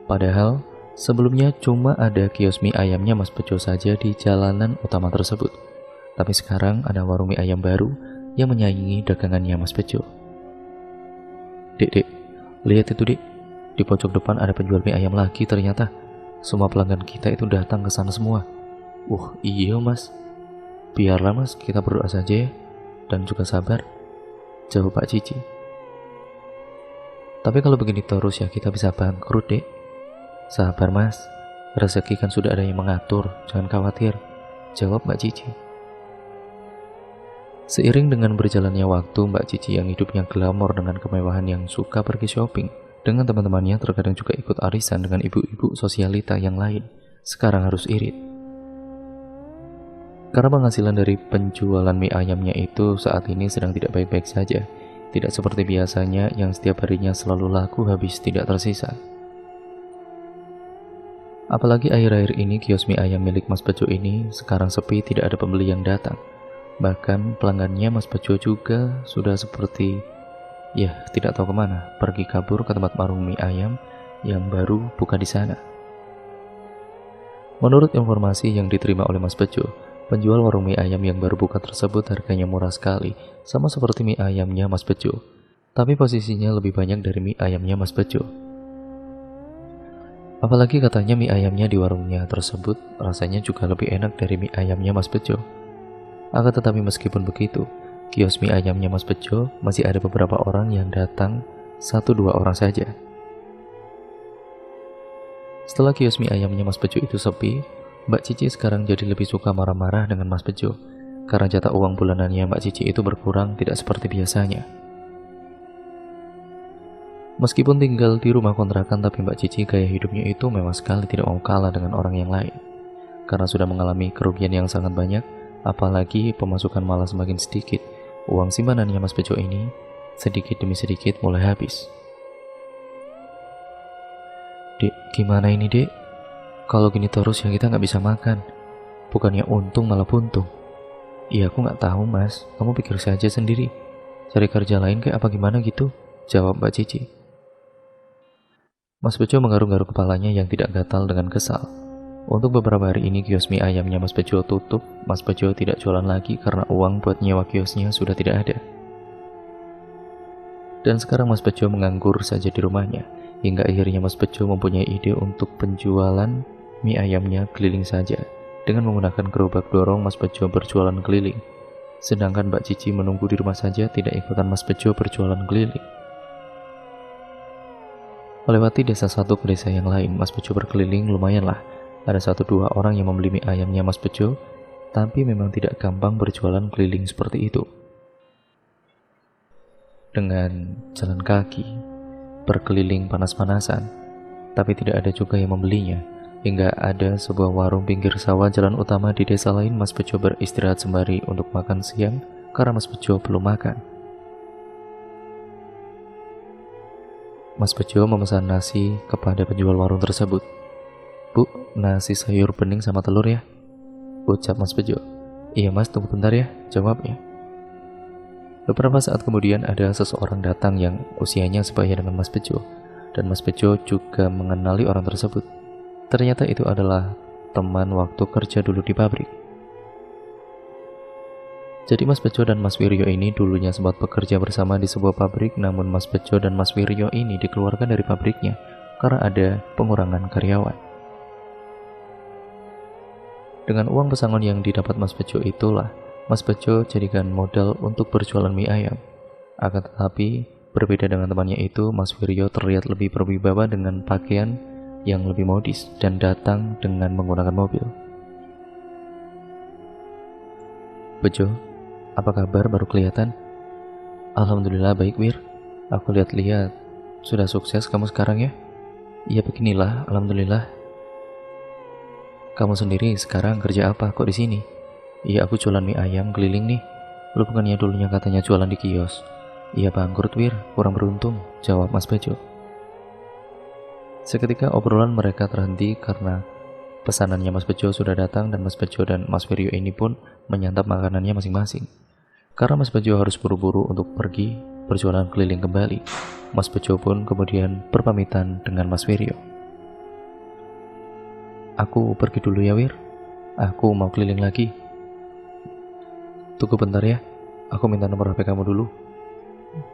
Padahal sebelumnya cuma ada kios mie ayamnya Mas Bejo saja di jalanan utama tersebut. Tapi sekarang ada warung mie ayam baru yang menyaingi dagangannya Mas Bejo. Dek, lihat itu dek, di pojok depan ada penjual mie ayam lagi ternyata. Semua pelanggan kita itu datang ke sana semua. Iya mas. Biarlah mas, kita berdoa saja ya, dan juga sabar, jawab Pak Cici. Tapi kalau begini terus ya kita bisa bangkrut dek. Sabar mas, rezeki kan sudah ada yang mengatur, jangan khawatir, jawab Mbak Cici. Seiring dengan berjalannya waktu, Mbak Cici yang hidupnya glamor dengan kemewahan, yang suka pergi shopping dengan teman-temannya, terkadang juga ikut arisan dengan ibu-ibu sosialita yang lain, sekarang harus irit. Karena penghasilan dari penjualan mie ayamnya itu saat ini sedang tidak baik-baik saja, tidak seperti biasanya yang setiap harinya selalu laku habis tidak tersisa. Apalagi akhir-akhir ini kios mie ayam milik Mas Bejo ini sekarang sepi, tidak ada pembeli yang datang. Bahkan pelanggannya Mas Bejo juga sudah seperti tidak tahu kemana, pergi kabur ke tempat warung mie ayam yang baru buka di sana. Menurut informasi yang diterima oleh Mas Bejo, penjual warung mie ayam yang baru buka tersebut harganya murah sekali, sama seperti mie ayamnya Mas Bejo, tapi posisinya lebih banyak dari mie ayamnya Mas Bejo. Apalagi katanya mie ayamnya di warungnya tersebut rasanya juga lebih enak dari mie ayamnya Mas Bejo. Akan tetapi meskipun begitu, kios mie ayamnya Mas Bejo masih ada beberapa orang yang datang, 1-2 orang saja. Setelah kios mie ayamnya Mas Bejo itu sepi, Mbak Cici sekarang jadi lebih suka marah-marah dengan Mas Bejo karena jatah uang bulanannya Mbak Cici itu berkurang tidak seperti biasanya. Meskipun tinggal di rumah kontrakan, tapi Mbak Cici gaya hidupnya itu memang sekali tidak mau kalah dengan orang yang lain. Karena sudah mengalami kerugian yang sangat banyak, apalagi pemasukan malah semakin sedikit, uang simpanannya Mas Bejo ini sedikit demi sedikit mulai habis. Dek, gimana ini dek? Kalau gini terus ya kita nggak bisa makan. Bukannya untung malah buntung. Iya aku nggak tahu mas, kamu pikir saja sendiri. Cari kerja lain kayak apa gimana gitu? Jawab Mbak Cici. Mas Bejo menggaruk-garuk kepalanya yang tidak gatal dengan kesal. Untuk beberapa hari ini kios mie ayamnya Mas Bejo tutup. Mas Bejo tidak jualan lagi karena uang buat nyewa kiosnya sudah tidak ada. Dan sekarang Mas Bejo menganggur saja di rumahnya. Hingga akhirnya Mas Bejo mempunyai ide untuk penjualan mie ayamnya keliling saja. Dengan menggunakan gerobak dorong, Mas Bejo berjualan keliling. Sedangkan Mbak Cici menunggu di rumah saja, tidak ikutan Mas Bejo berjualan keliling. Melewati desa satu ke desa yang lain, Mas Bejo berkeliling lumayanlah. Ada 1-2 orang yang membeli mie ayamnya Mas Bejo, tapi memang tidak gampang berjualan keliling seperti itu. Dengan jalan kaki, berkeliling panas-panasan, tapi tidak ada juga yang membelinya. Hingga ada sebuah warung pinggir sawah jalan utama di desa lain, Mas Bejo beristirahat sembari untuk makan siang karena Mas Bejo belum makan. Mas Bejo memesan nasi kepada penjual warung tersebut. Bu, nasi sayur bening sama telur ya? Ucap Mas Bejo. Iya mas, tunggu bentar ya, jawabnya. Beberapa saat kemudian ada seseorang datang yang usianya sebaya dengan Mas Bejo. Dan Mas Bejo juga mengenali orang tersebut. Ternyata itu adalah teman waktu kerja dulu di pabrik. Jadi Mas Bejo dan Mas Wiryo ini dulunya sempat bekerja bersama di sebuah pabrik, namun Mas Bejo dan Mas Wiryo ini dikeluarkan dari pabriknya karena ada pengurangan karyawan. Dengan uang pesangon yang didapat Mas Bejo itulah, Mas Bejo jadikan modal untuk berjualan mie ayam. Akan tetapi, berbeda dengan temannya itu, Mas Wiryo terlihat lebih berwibawa dengan pakaian yang lebih modis dan datang dengan menggunakan mobil. Bejo, apa kabar baru kelihatan? Alhamdulillah baik Wir. Aku lihat-lihat sudah sukses kamu sekarang ya? Iya beginilah, alhamdulillah. Kamu sendiri sekarang kerja apa kok di sini? Iya aku jualan mie ayam keliling nih. Lu bukannya dulunya katanya jualan di kios? Iya bangkrut Wir, kurang beruntung, jawab Mas Bejo. Seketika obrolan mereka terhenti karena pesanannya Mas Bejo sudah datang dan Mas Bejo dan Mas Wiryo ini pun menyantap makanannya masing-masing. Karena Mas Bejo harus buru-buru untuk pergi berjualan keliling kembali, Mas Bejo pun kemudian berpamitan dengan Mas Wiryo. Aku pergi dulu ya Wir, aku mau keliling lagi. Tunggu bentar ya, aku minta nomor HP kamu dulu,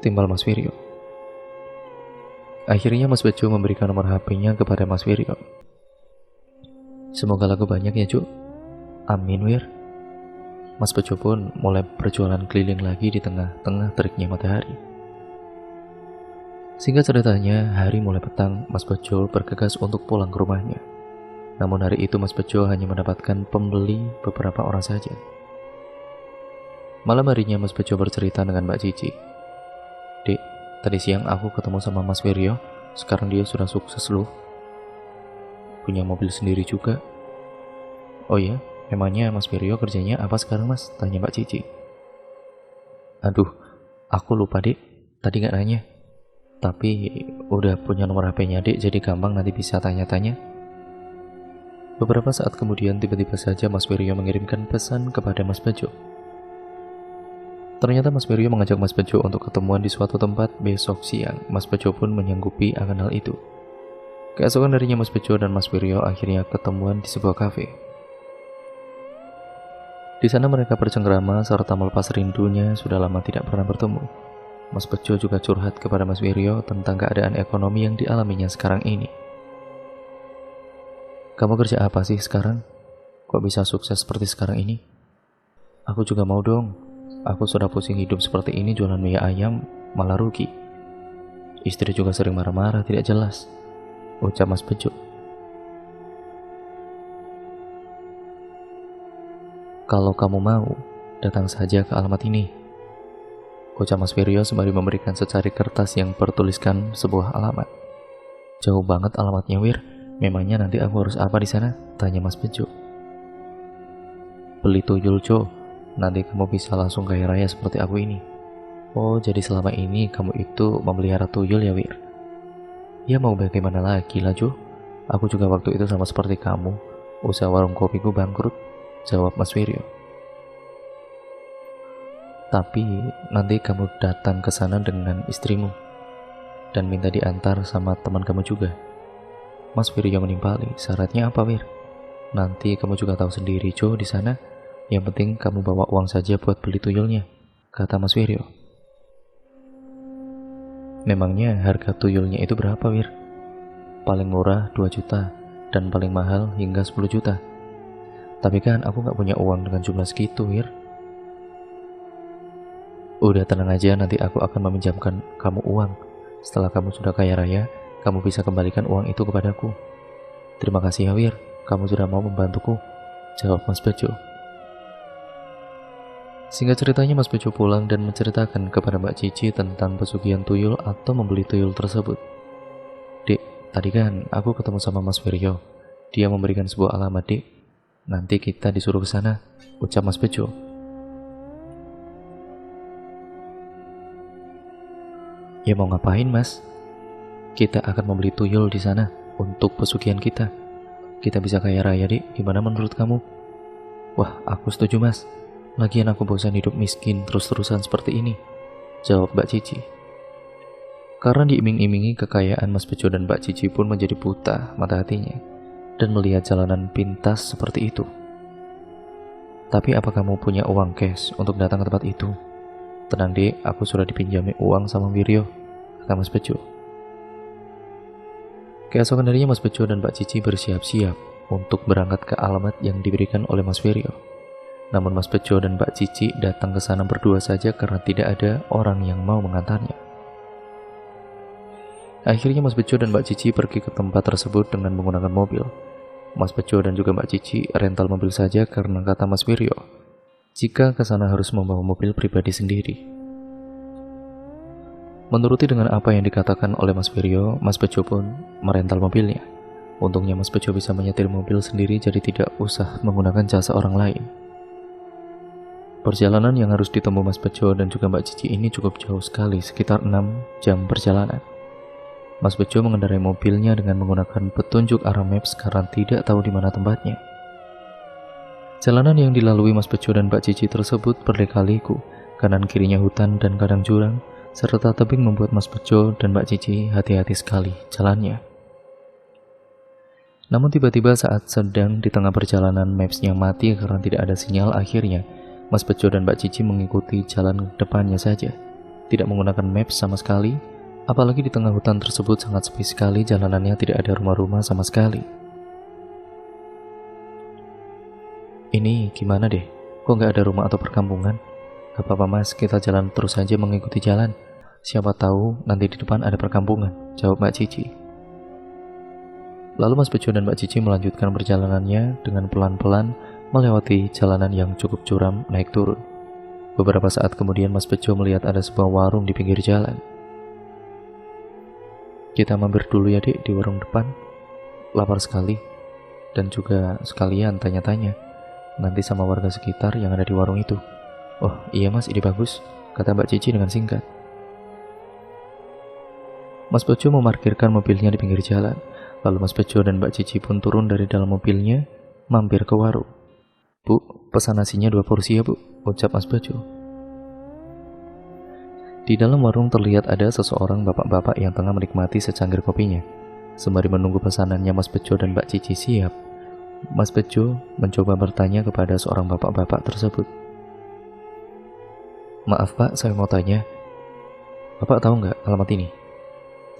timbal Mas Wiryo. Akhirnya Mas Bejo memberikan nomor HP-nya kepada Mas Wiryo. Semoga laku banyak ya Cuk. Amin Wir. Mas Bejo pun mulai berjualan keliling lagi di tengah-tengah teriknya matahari. Singkat ceritanya, hari mulai petang, Mas Bejo bergegas untuk pulang ke rumahnya. Namun hari itu Mas Bejo hanya mendapatkan pembeli beberapa orang saja. Malam harinya Mas Bejo bercerita dengan Mbak Cici. Dek, tadi siang aku ketemu sama Mas Wiryo, sekarang dia sudah sukses loh. Punya mobil sendiri juga. Oh ya? Emangnya Mas Wiryo kerjanya apa sekarang mas? Tanya Mbak Cici. Aduh, aku lupa dek, tadi gak nanya. Tapi udah punya nomor HP-nya dek, jadi gampang nanti bisa tanya-tanya. Beberapa saat kemudian tiba-tiba saja Mas Wiryo mengirimkan pesan kepada Mas Bejo. Ternyata Mas Wiryo mengajak Mas Bejo untuk ketemuan di suatu tempat besok siang. Mas Bejo pun menyanggupi akan hal itu. Keesokan harinya Mas Bejo dan Mas Wiryo akhirnya ketemuan di sebuah kafe. Di sana mereka bercengkrama serta melepas rindunya sudah lama tidak pernah bertemu. Mas Bejo juga curhat kepada Mas Wiryo tentang keadaan ekonomi yang dialaminya sekarang ini. Kamu kerja apa sih sekarang? Kok bisa sukses seperti sekarang ini? Aku juga mau dong. Aku sudah pusing hidup seperti ini jualan mie ayam, malah rugi. Istri juga sering marah-marah tidak jelas, ucap Mas Bejo. Kalau kamu mau, datang saja ke alamat ini, ucap Mas Viryo sembari memberikan secari kertas yang bertuliskan sebuah alamat. Jauh banget alamatnya, Wir. Memangnya nanti aku harus apa di sana? Tanya Mas Bejo. Beli tuyul, Jo. Nanti kamu bisa langsung kaya raya seperti aku ini. Oh, jadi selama ini kamu itu memelihara tuyul ya, Wir? Ya mau bagaimana lagi lah, Jo. Aku juga waktu itu sama seperti kamu. Usaha warung kopiku bangkrut, jawab Mas Viryo. Tapi nanti kamu datang ke sana dengan istrimu dan minta diantar sama teman kamu juga. Mas Viryo menimpali, syaratnya apa, Wir? Nanti kamu juga tahu sendiri, Jo, di sana. Yang penting kamu bawa uang saja buat beli tuyulnya, kata Mas Viryo. Memangnya harga tuyulnya itu berapa, Wir? Paling murah 2 juta dan paling mahal hingga 10 juta. Tapi kan aku gak punya uang dengan jumlah segitu, Wir. Udah tenang aja, nanti aku akan meminjamkan kamu uang. Setelah kamu sudah kaya raya, kamu bisa kembalikan uang itu kepadaku. Terima kasih ya, Wir. Kamu sudah mau membantuku, jawab Mas Bejo. Singkat ceritanya, Mas Bejo pulang dan menceritakan kepada Mbak Cici tentang pesugihan tuyul atau membeli tuyul tersebut. Dek, tadi kan aku ketemu sama Mas Viryo. Dia memberikan sebuah alamat, Dek. Nanti kita disuruh ke sana, ucap Mas Bejo. Ya mau ngapain, Mas? Kita akan membeli tuyul di sana untuk pesugihan kita. Kita bisa kaya raya, Dek. Gimana menurut kamu? Wah, aku setuju, Mas. Lagian aku bosan hidup miskin terus-terusan seperti ini, jawab Mbak Cici. Karena diiming-imingi kekayaan, Mas Bejo dan Mbak Cici pun menjadi buta mata hatinya dan melihat jalanan pintas seperti itu. Tapi apa kamu punya uang cash untuk datang ke tempat itu? Tenang, Dek, aku sudah dipinjami uang sama Viryo, kata Mas Bejo. Keesokan harinya Mas Bejo dan Mbak Cici bersiap-siap untuk berangkat ke alamat yang diberikan oleh Mas Viryo. Namun Mas Bejo dan Mbak Cici datang ke sana berdua saja karena tidak ada orang yang mau mengantarnya. Akhirnya Mas Bejo dan Mbak Cici pergi ke tempat tersebut dengan menggunakan mobil. Mas Bejo dan juga Mbak Cici rental mobil saja karena kata Mas Viryo, jika ke sana harus membawa mobil pribadi sendiri. Menuruti dengan apa yang dikatakan oleh Mas Viryo, Mas Bejo pun merental mobilnya. Untungnya Mas Bejo bisa menyetir mobil sendiri jadi tidak usah menggunakan jasa orang lain. Perjalanan yang harus ditempuh Mas Bejo dan juga Mbak Cici ini cukup jauh sekali, sekitar 6 jam perjalanan. Mas Bejo mengendarai mobilnya dengan menggunakan petunjuk arah maps karena tidak tahu di mana tempatnya. Jalanan yang dilalui Mas Bejo dan Mbak Cici tersebut berliku-liku, kanan kirinya hutan dan kadang jurang, serta tebing membuat Mas Bejo dan Mbak Cici hati-hati sekali jalannya. Namun tiba-tiba saat sedang di tengah perjalanan mapsnya mati karena tidak ada sinyal. Akhirnya Mas Bejo dan Mbak Cici mengikuti jalan depannya saja, tidak menggunakan maps sama sekali. Apalagi di tengah hutan tersebut sangat sepi sekali, jalanannya tidak ada rumah-rumah sama sekali. Ini gimana deh, kok nggak ada rumah atau perkampungan? Gak apa-apa, Mas, kita jalan terus saja mengikuti jalan. Siapa tahu nanti di depan ada perkampungan, jawab Mbak Cici. Lalu Mas Bejo dan Mbak Cici melanjutkan perjalanannya dengan pelan-pelan melewati jalanan yang cukup curam naik turun. Beberapa saat kemudian Mas Bejo melihat ada sebuah warung di pinggir jalan. Kita mampir dulu ya, Dek, di warung depan. Lapar sekali. Dan juga sekalian tanya-tanya nanti sama warga sekitar yang ada di warung itu. Oh iya, Mas, ide bagus, kata Mbak Cici dengan singkat. Mas Bejo memarkirkan mobilnya di pinggir jalan. Lalu Mas Bejo dan Mbak Cici pun turun dari dalam mobilnya, mampir ke warung. Bu, pesan nasinya 2 porsi ya, Bu, ucap Mas Bejo. Di dalam warung terlihat ada seseorang bapak-bapak yang tengah menikmati secangkir kopinya. Sembari menunggu pesanannya Mas Bejo dan Mbak Cici siap, Mas Bejo mencoba bertanya kepada seorang bapak-bapak tersebut. Maaf Pak, saya mau tanya, Bapak tahu nggak alamat ini?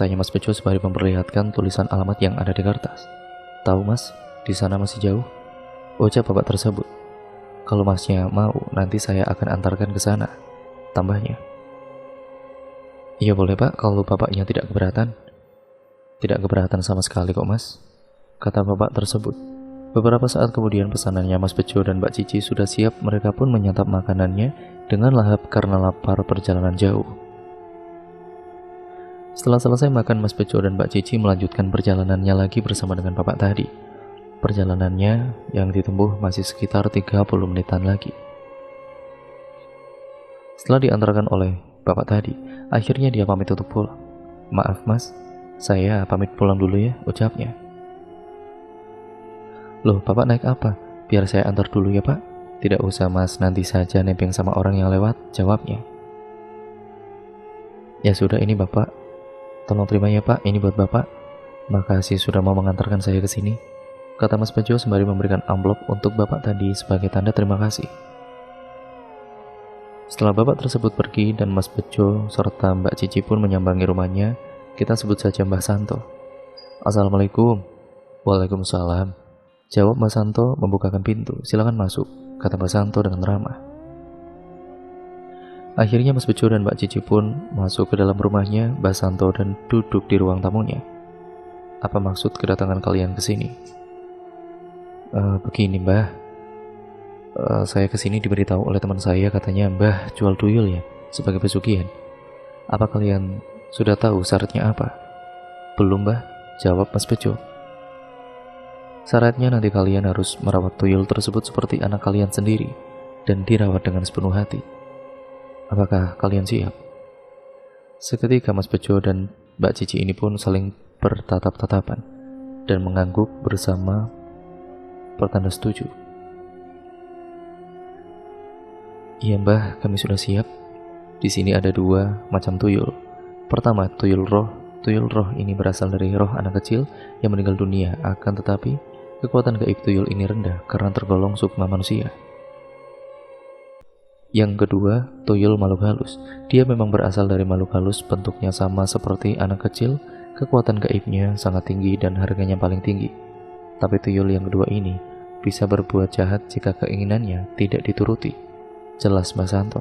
Tanya Mas Bejo sembari memperlihatkan tulisan alamat yang ada di kertas. Tahu Mas, di sana masih jauh, ucap bapak tersebut. Kalau masnya mau, nanti saya akan antarkan ke sana, tambahnya. Iya boleh pak, kalau bapaknya tidak keberatan. Tidak keberatan sama sekali kok mas, kata bapak tersebut. Beberapa saat kemudian pesanannya Mas Bejo dan Mbak Cici sudah siap. Mereka pun menyantap makanannya dengan lahap karena lapar perjalanan jauh. Setelah selesai makan, Mas Bejo dan Mbak Cici melanjutkan perjalanannya lagi bersama dengan bapak tadi. Perjalanannya yang ditempuh masih sekitar 30 menitan lagi. Setelah diantarkan oleh bapak tadi, akhirnya dia pamit untuk pulang. Maaf mas, saya pamit pulang dulu ya, ucapnya. Loh, bapak naik apa? Biar saya antar dulu ya pak. Tidak usah mas, nanti saja nebeng sama orang yang lewat, jawabnya. Ya sudah, ini bapak. Tolong terima ya pak, ini buat bapak. Makasih sudah mau mengantarkan saya ke sini, kata Mas Bejo sembari memberikan amplop untuk bapak tadi sebagai tanda terima kasih. Setelah bapak tersebut pergi dan Mas Bejo serta Mbak Cici pun menyambangi rumahnya, kita sebut saja Mbah Santo. Assalamualaikum. Waalaikumsalam, jawab Mbah Santo membukakan pintu. Silakan masuk, kata Mbah Santo dengan ramah. Akhirnya Mas Bejo dan Mbak Cici pun masuk ke dalam rumahnya Mbah Santo dan duduk di ruang tamunya. Apa maksud kedatangan kalian ke sini? Begini Mbah, saya kesini diberitahu oleh teman saya, katanya Mbah jual tuyul ya sebagai pesugihan. Apa kalian sudah tahu syaratnya apa? Belum Mbah, jawab Mas Bejo. Syaratnya nanti kalian harus merawat tuyul tersebut seperti anak kalian sendiri dan dirawat dengan sepenuh hati. Apakah kalian siap? Seketika Mas Bejo dan Mbak Cici ini pun saling bertatap-tatapan dan mengangguk bersama pertanda setuju. Iya Mbah, kami sudah siap. Di sini ada 2 macam tuyul. Pertama, tuyul roh. Tuyul roh ini berasal dari roh anak kecil yang meninggal dunia, akan tetapi kekuatan gaib tuyul ini rendah karena tergolong sukma manusia. Yang kedua, tuyul makhluk halus. Dia memang berasal dari makhluk halus, bentuknya sama seperti anak kecil, kekuatan gaibnya sangat tinggi dan harganya paling tinggi. Tapi tuyul yang kedua ini bisa berbuat jahat jika keinginannya tidak dituruti, jelas Mbah Santo.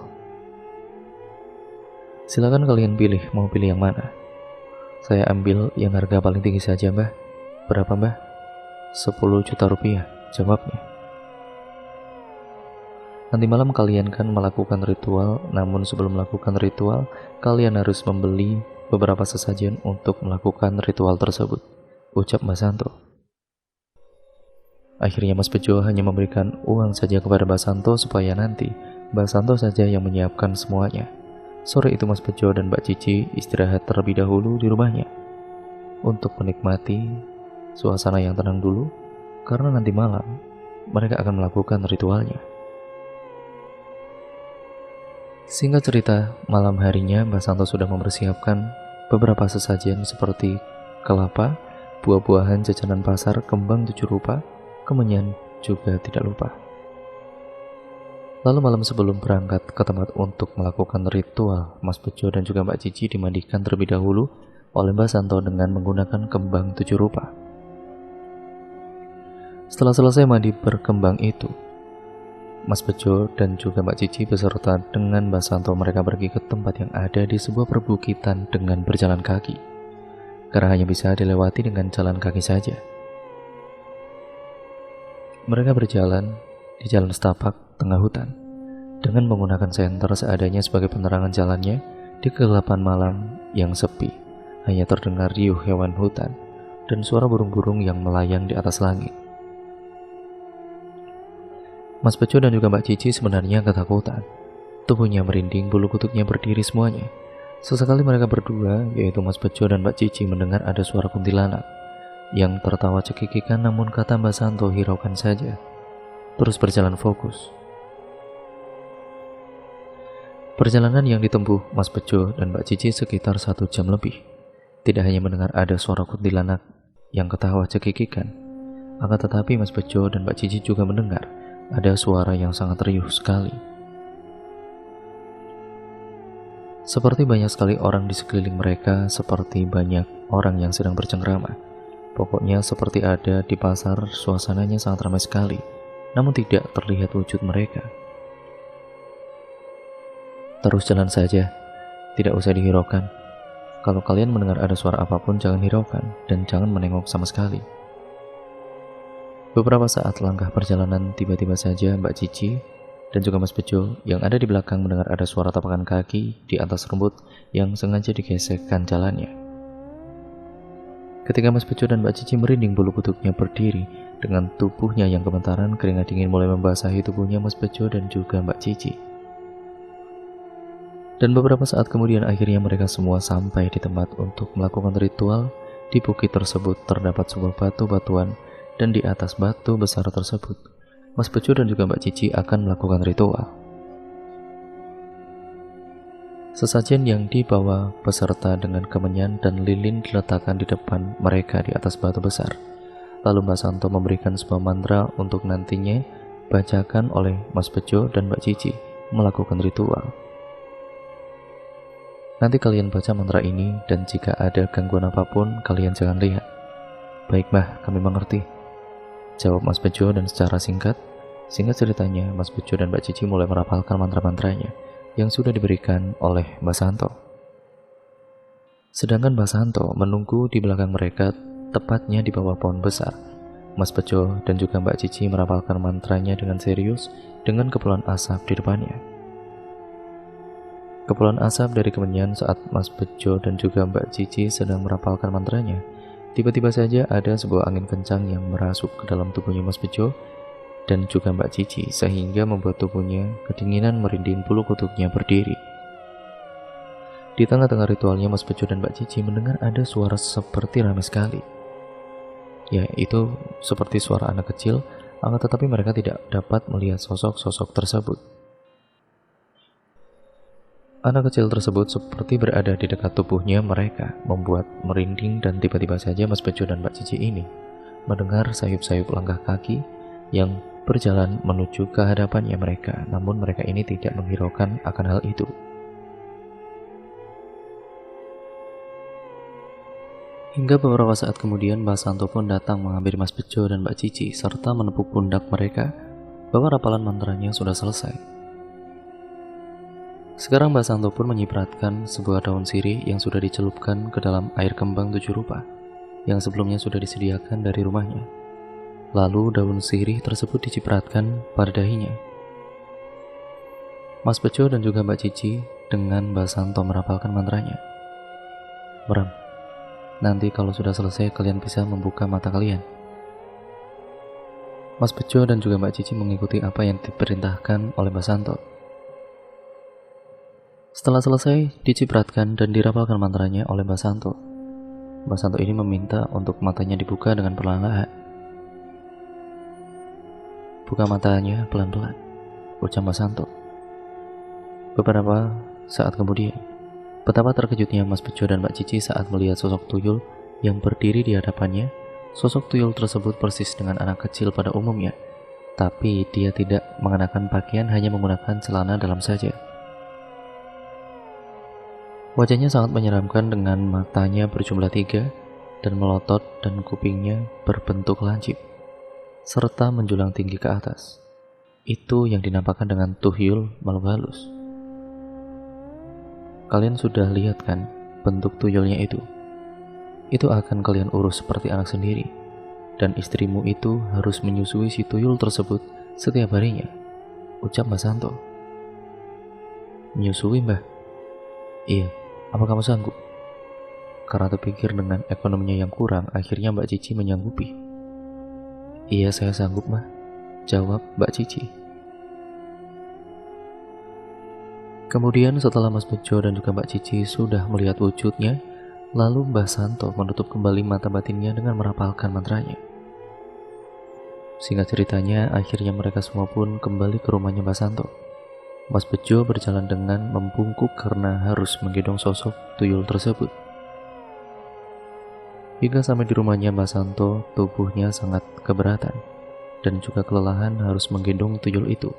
Silakan kalian pilih, mau pilih yang mana? Saya ambil yang harga paling tinggi saja Mbah. Berapa Mbah? 10 juta rupiah, jawabnya. Nanti malam kalian kan melakukan ritual, namun sebelum melakukan ritual, kalian harus membeli beberapa sesajen untuk melakukan ritual tersebut, ucap Mbah Santo. Akhirnya Mas Bejo hanya memberikan uang saja kepada Mbah Santo supaya nanti Mbah Santo saja yang menyiapkan semuanya. Sore itu Mas Bejo dan Mbak Cici istirahat terlebih dahulu di rumahnya untuk menikmati suasana yang tenang dulu, karena nanti malam mereka akan melakukan ritualnya. Singkat cerita, malam harinya Mbah Santo sudah mempersiapkan beberapa sesajen seperti kelapa, buah-buahan jajanan pasar, kembang 7 rupa, kemenyan juga tidak lupa. Lalu malam sebelum berangkat ke tempat untuk melakukan ritual, Mas Bejo dan juga Mbak Cici dimandikan terlebih dahulu oleh Mbah Santo dengan menggunakan kembang 7 rupa. Setelah selesai mandi berkembang itu, Mas Bejo dan juga Mbak Cici beserta dengan Mbah Santo mereka pergi ke tempat yang ada di sebuah perbukitan dengan berjalan kaki, karena hanya bisa dilewati dengan jalan kaki saja. Mereka berjalan di jalan setapak tengah hutan dengan menggunakan senter seadanya sebagai penerangan jalannya. Di kegelapan malam yang sepi, hanya terdengar riuh hewan hutan dan suara burung-burung yang melayang di atas langit. Mas Bejo dan juga Mbak Cici sebenarnya ketakutan. Tubuhnya merinding, bulu kuduknya berdiri semuanya. Sesekali mereka berdua, yaitu Mas Bejo dan Mbak Cici, mendengar ada suara kuntilanak yang tertawa cekikikan, namun kata Mbah Santo hiraukan saja, terus berjalan fokus. Perjalanan yang ditempuh Mas Bejo dan Mbak Cici sekitar 1 jam lebih. Tidak hanya mendengar ada suara kuntilanak yang ketawa cekikikan, akan tetapi Mas Bejo dan Mbak Cici juga mendengar ada suara yang sangat riuh sekali. Seperti banyak sekali orang di sekeliling mereka, seperti banyak orang yang sedang bercengkrama. Pokoknya seperti ada di pasar, suasananya sangat ramai sekali. namun tidak terlihat wujud mereka. Terus jalan saja, tidak usah dihiraukan. Kalau kalian mendengar ada suara apapun, jangan hiraukan dan jangan menengok sama sekali. Beberapa saat langkah perjalanan, tiba-tiba saja Mbak Cici dan juga Mas Bejo yang ada di belakang mendengar ada suara tapakan kaki di atas rumput yang sengaja digesekkan jalannya. Ketika Mas Bejo dan Mbak Cici merinding, bulu kuduknya berdiri dengan tubuhnya yang gemetaran, keringat dingin mulai membasahi tubuhnya Mas Bejo dan juga Mbak Cici. Dan beberapa saat kemudian akhirnya mereka semua sampai di tempat untuk melakukan ritual. Di bukit tersebut terdapat sebuah batu-batuan dan di atas batu besar tersebut Mas Bejo dan juga Mbak Cici akan melakukan ritual. Sesajen yang dibawa peserta dengan kemenyan dan lilin diletakkan di depan mereka di atas batu besar. Lalu Mbak Santo memberikan sebuah mantra untuk nantinya bacakan oleh Mas Bejo dan Mbak Cici melakukan ritual. Nanti kalian baca mantra ini dan jika ada gangguan apapun kalian jangan lihat. Baik Mbah, kami mengerti, jawab Mas Bejo, dan secara singkat ceritanya Mas Bejo dan Mbak Cici mulai merapalkan mantra-mantranya yang sudah diberikan oleh Mbak Santo. Sedangkan Mbak Santo menunggu di belakang mereka, tepatnya di bawah pohon besar. Mas Bejo dan juga Mbak Cici merapalkan mantranya dengan serius dengan kepulan asap di depannya. Kepulan asap dari kemenyan saat Mas Bejo dan juga Mbak Cici sedang merapalkan mantranya. Tiba-tiba saja ada sebuah angin kencang yang merasuk ke dalam tubuhnya Mas Bejo dan juga Mbak Cici sehingga membuat tubuhnya kedinginan, merinding, bulu kuduknya berdiri. Di tengah-tengah ritualnya Mas Bejo dan Mbak Cici mendengar ada suara seperti ramai sekali. Ya, itu seperti suara anak kecil, akan tetapi mereka tidak dapat melihat sosok-sosok tersebut. Anak kecil tersebut seperti berada di dekat tubuhnya mereka, membuat merinding, dan tiba-tiba saja Mas Bejo dan Mbak Cici ini mendengar sayup-sayup langkah kaki yang berjalan menuju ke hadapannya mereka, namun mereka ini tidak menghiraukan akan hal itu. Hingga beberapa saat kemudian Mbak Santo pun datang menghampiri Mas Bejo dan Mbak Cici serta menepuk pundak mereka bahwa rapalan mantranya sudah selesai. Sekarang Mbak Santo pun menyipratkan sebuah daun sirih yang sudah dicelupkan ke dalam air kembang 7 rupa yang sebelumnya sudah disediakan dari rumahnya. Lalu daun sirih tersebut dicipratkan pada dahinya. Mas Bejo dan juga Mbak Cici dengan Mbak Santo merapalkan mantranya. Meram, nanti kalau sudah selesai kalian bisa membuka mata kalian. Mas Bejo dan juga Mbak Cici mengikuti apa yang diperintahkan oleh Mbak Santo. Setelah selesai dicipratkan dan dirapalkan mantranya oleh Mbak Santo, Mbak Santo ini meminta untuk matanya dibuka dengan perlahan-lahan. Buka matanya pelan-pelan, ucap Mbak Santo. Beberapa saat kemudian, betapa terkejutnya Mas Bejo dan Mbak Cici saat melihat sosok tuyul yang berdiri di hadapannya. Sosok tuyul tersebut persis dengan anak kecil pada umumnya, tapi dia tidak mengenakan pakaian, hanya menggunakan celana dalam saja. Wajahnya sangat menyeramkan dengan matanya berjumlah 3 dan melotot dan kupingnya berbentuk lancip serta menjulang tinggi ke atas. Itu yang dinampakkan dengan tuyul makhluk halus. Kalian sudah lihat kan bentuk tuyulnya itu? Itu akan kalian urus seperti anak sendiri, dan istrimu itu harus menyusui si tuyul tersebut setiap harinya, ucap Mbak Santo. Menyusui, Mbah? Iya. Apa kamu sanggup? Karena terpikir dengan ekonominya yang kurang, akhirnya Mbak Cici menyanggupi. Iya, saya sanggup, Mbak, jawab Mbak Cici. Kemudian setelah Mas Bejo dan juga Mbak Cici sudah melihat wujudnya, lalu Mbak Santo menutup kembali mata batinnya dengan merapalkan mantranya. Singkat ceritanya, akhirnya mereka semua pun kembali ke rumahnya Mbak Santo. Mas Bejo berjalan dengan membungkuk karena harus menggendong sosok tuyul tersebut. Hingga sampai di rumahnya Mbak Santo, tubuhnya sangat keberatan dan juga kelelahan harus menggendong tuyul itu.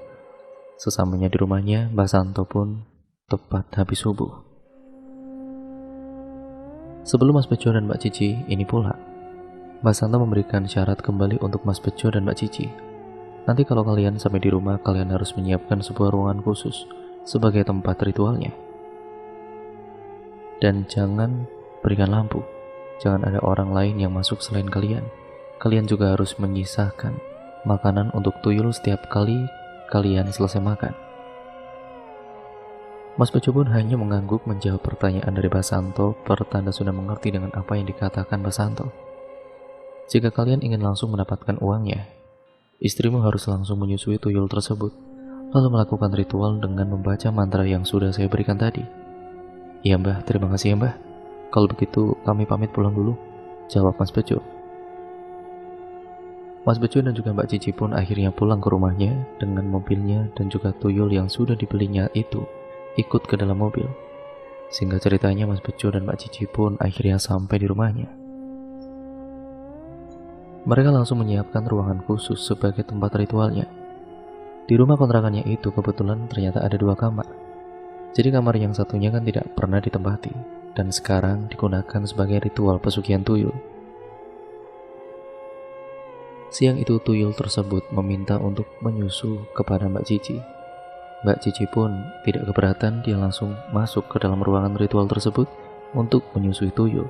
Sesamanya di rumahnya, Mbak Santo pun tepat habis subuh. Sebelum Mas Bejo dan Mbak Cici ini pulang, Mbak Santo memberikan syarat kembali untuk Mas Bejo dan Mbak Cici. Nanti kalau kalian sampai di rumah, kalian harus menyiapkan sebuah ruangan khusus sebagai tempat ritualnya. Dan jangan berikan lampu. Jangan ada orang lain yang masuk selain kalian. Kalian juga harus menyisahkan makanan untuk tuyul setiap kali kalian selesai makan. Mas Bejo pun hanya mengangguk menjawab pertanyaan dari Mbak Santo, pertanda sudah mengerti dengan apa yang dikatakan Mbak Santo. Jika kalian ingin langsung mendapatkan uangnya, istrimu harus langsung menyusui tuyul tersebut, lalu melakukan ritual dengan membaca mantra yang sudah saya berikan tadi. Iya Mbah, terima kasih ya Mbah. Kalau begitu kami pamit pulang dulu, jawab Mas Bejo. Mas Bejo dan juga Mbak Cici pun akhirnya pulang ke rumahnya dengan mobilnya dan juga tuyul yang sudah dibelinya itu ikut ke dalam mobil. Sehingga ceritanya Mas Bejo dan Mbak Cici pun akhirnya sampai di rumahnya. Mereka langsung menyiapkan ruangan khusus sebagai tempat ritualnya. Di rumah kontrakannya itu kebetulan ternyata ada 2 kamar. Jadi kamar yang satunya kan tidak pernah ditempati dan sekarang digunakan sebagai ritual pesugihan tuyul. Siang itu tuyul tersebut meminta untuk menyusu kepada Mbak Cici. Mbak Cici pun tidak keberatan, dia langsung masuk ke dalam ruangan ritual tersebut untuk menyusui tuyul.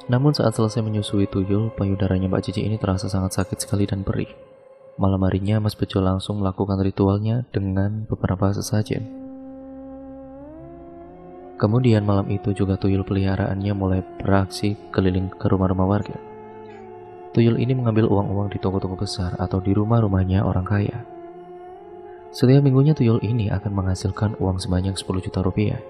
Namun saat selesai menyusui tuyul, payudaranya Mbak Cici ini terasa sangat sakit sekali dan perih. Malam harinya Mas Bejo langsung melakukan ritualnya dengan beberapa sesajen. Kemudian malam itu juga tuyul peliharaannya mulai beraksi keliling ke rumah-rumah warga. Tuyul ini mengambil uang-uang di toko-toko besar atau di rumah-rumahnya orang kaya. Setiap minggunya tuyul ini akan menghasilkan uang sebanyak 10 juta rupiah.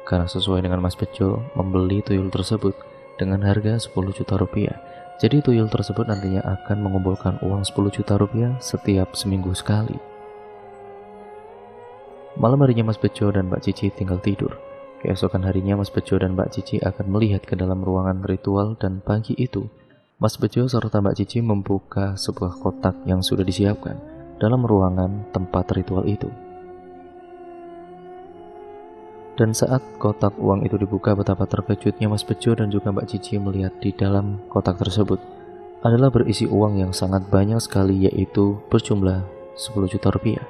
Karena sesuai dengan Mas Bejo membeli tuyul tersebut dengan harga 10 juta rupiah. Jadi tuyul tersebut nantinya akan mengumpulkan uang 10 juta rupiah setiap seminggu sekali. Malam harinya Mas Bejo dan Mbak Cici tinggal tidur. Keesokan harinya Mas Bejo dan Mbak Cici akan melihat ke dalam ruangan ritual dan pagi itu Mas Bejo serta Mbak Cici membuka sebuah kotak yang sudah disiapkan dalam ruangan tempat ritual itu. Dan saat kotak uang itu dibuka, betapa terkejutnya Mas Bejo dan juga Mbak Cici melihat di dalam kotak tersebut adalah berisi uang yang sangat banyak sekali, yaitu berjumlah 10 juta rupiah.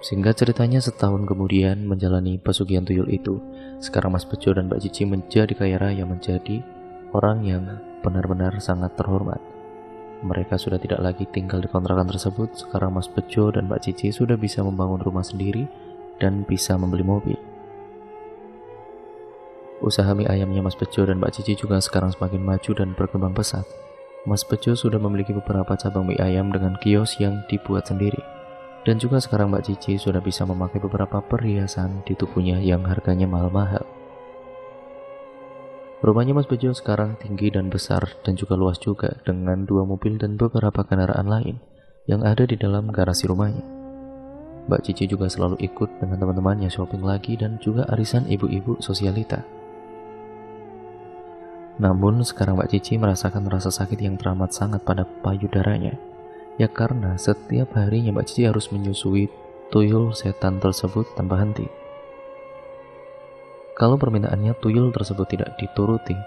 Sehingga ceritanya setahun kemudian menjalani pesugihan tuyul itu, sekarang Mas Bejo dan Mbak Cici menjadi kaya raya, menjadi orang yang benar-benar sangat terhormat. Mereka sudah tidak lagi tinggal di kontrakan tersebut. Sekarang Mas Bejo dan Mbak Cici sudah bisa membangun rumah sendiri dan bisa membeli mobil. Usaha mie ayamnya Mas Bejo dan Mbak Cici juga sekarang semakin maju dan berkembang pesat. Mas Bejo sudah memiliki beberapa cabang mie ayam dengan kios yang dibuat sendiri. Dan juga sekarang Mbak Cici sudah bisa memakai beberapa perhiasan di tubuhnya yang harganya mahal-mahal. Rumahnya Mas Bejo sekarang tinggi dan besar dan juga luas juga, dengan 2 mobil dan beberapa kendaraan lain yang ada di dalam garasi rumahnya. Mbak Cici juga selalu ikut dengan teman-temannya shopping lagi dan juga arisan ibu-ibu sosialita. Namun sekarang Mbak Cici merasakan rasa sakit yang teramat sangat pada payudaranya. Ya karena setiap harinya Mbak Cici harus menyusui tuyul setan tersebut tanpa henti. Kalau permintaannya tuyul tersebut tidak dituruti,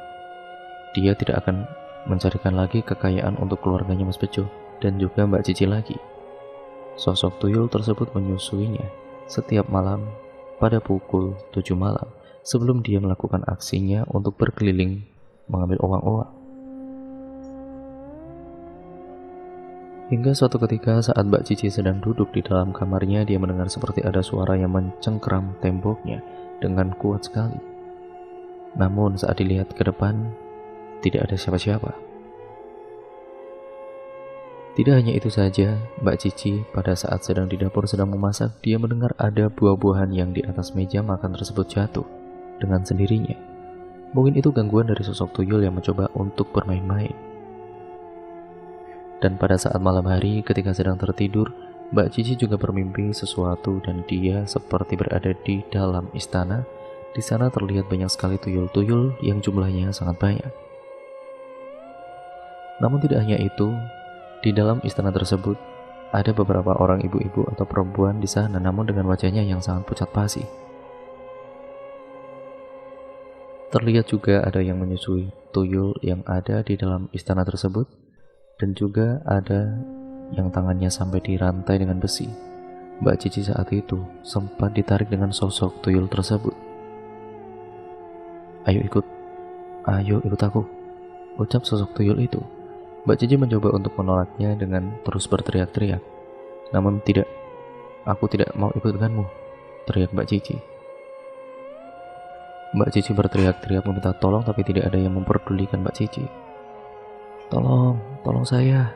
dia tidak akan mencarikan lagi kekayaan untuk keluarganya Mas Bejo dan juga Mbak Cici lagi. Sosok tuyul tersebut menyusuinya setiap malam pada pukul 7 malam sebelum dia melakukan aksinya untuk berkeliling mengambil uang-uang. Hingga suatu ketika saat Mbak Cici sedang duduk di dalam kamarnya, dia mendengar seperti ada suara yang mencengkeram temboknya dengan kuat sekali. Namun saat dilihat ke depan, tidak ada siapa-siapa. Tidak hanya itu saja, Mbak Cici pada saat sedang di dapur sedang memasak, dia mendengar ada buah-buahan yang di atas meja makan tersebut jatuh dengan sendirinya. Mungkin itu gangguan dari sosok tuyul yang mencoba untuk bermain-main. Dan pada saat malam hari ketika sedang tertidur, Mbak Cici juga bermimpi sesuatu dan dia seperti berada di dalam istana. Di sana terlihat banyak sekali tuyul-tuyul yang jumlahnya sangat banyak. Namun tidak hanya itu, di dalam istana tersebut ada beberapa orang ibu-ibu atau perempuan di sana, namun dengan wajahnya yang sangat pucat pasi. Terlihat juga ada yang menyusui tuyul yang ada di dalam istana tersebut, dan juga ada yang tangannya sampai dirantai dengan besi. Mbak Cici saat itu sempat ditarik dengan sosok tuyul tersebut. Ayo ikut aku, ucap sosok tuyul itu. Mbak Cici mencoba untuk menolaknya dengan terus berteriak-teriak. Namun tidak, aku tidak mau ikut denganmu, teriak Mbak Cici. Mbak Cici berteriak-teriak meminta tolong, tapi tidak ada yang memperdulikan Mbak Cici. Tolong saya.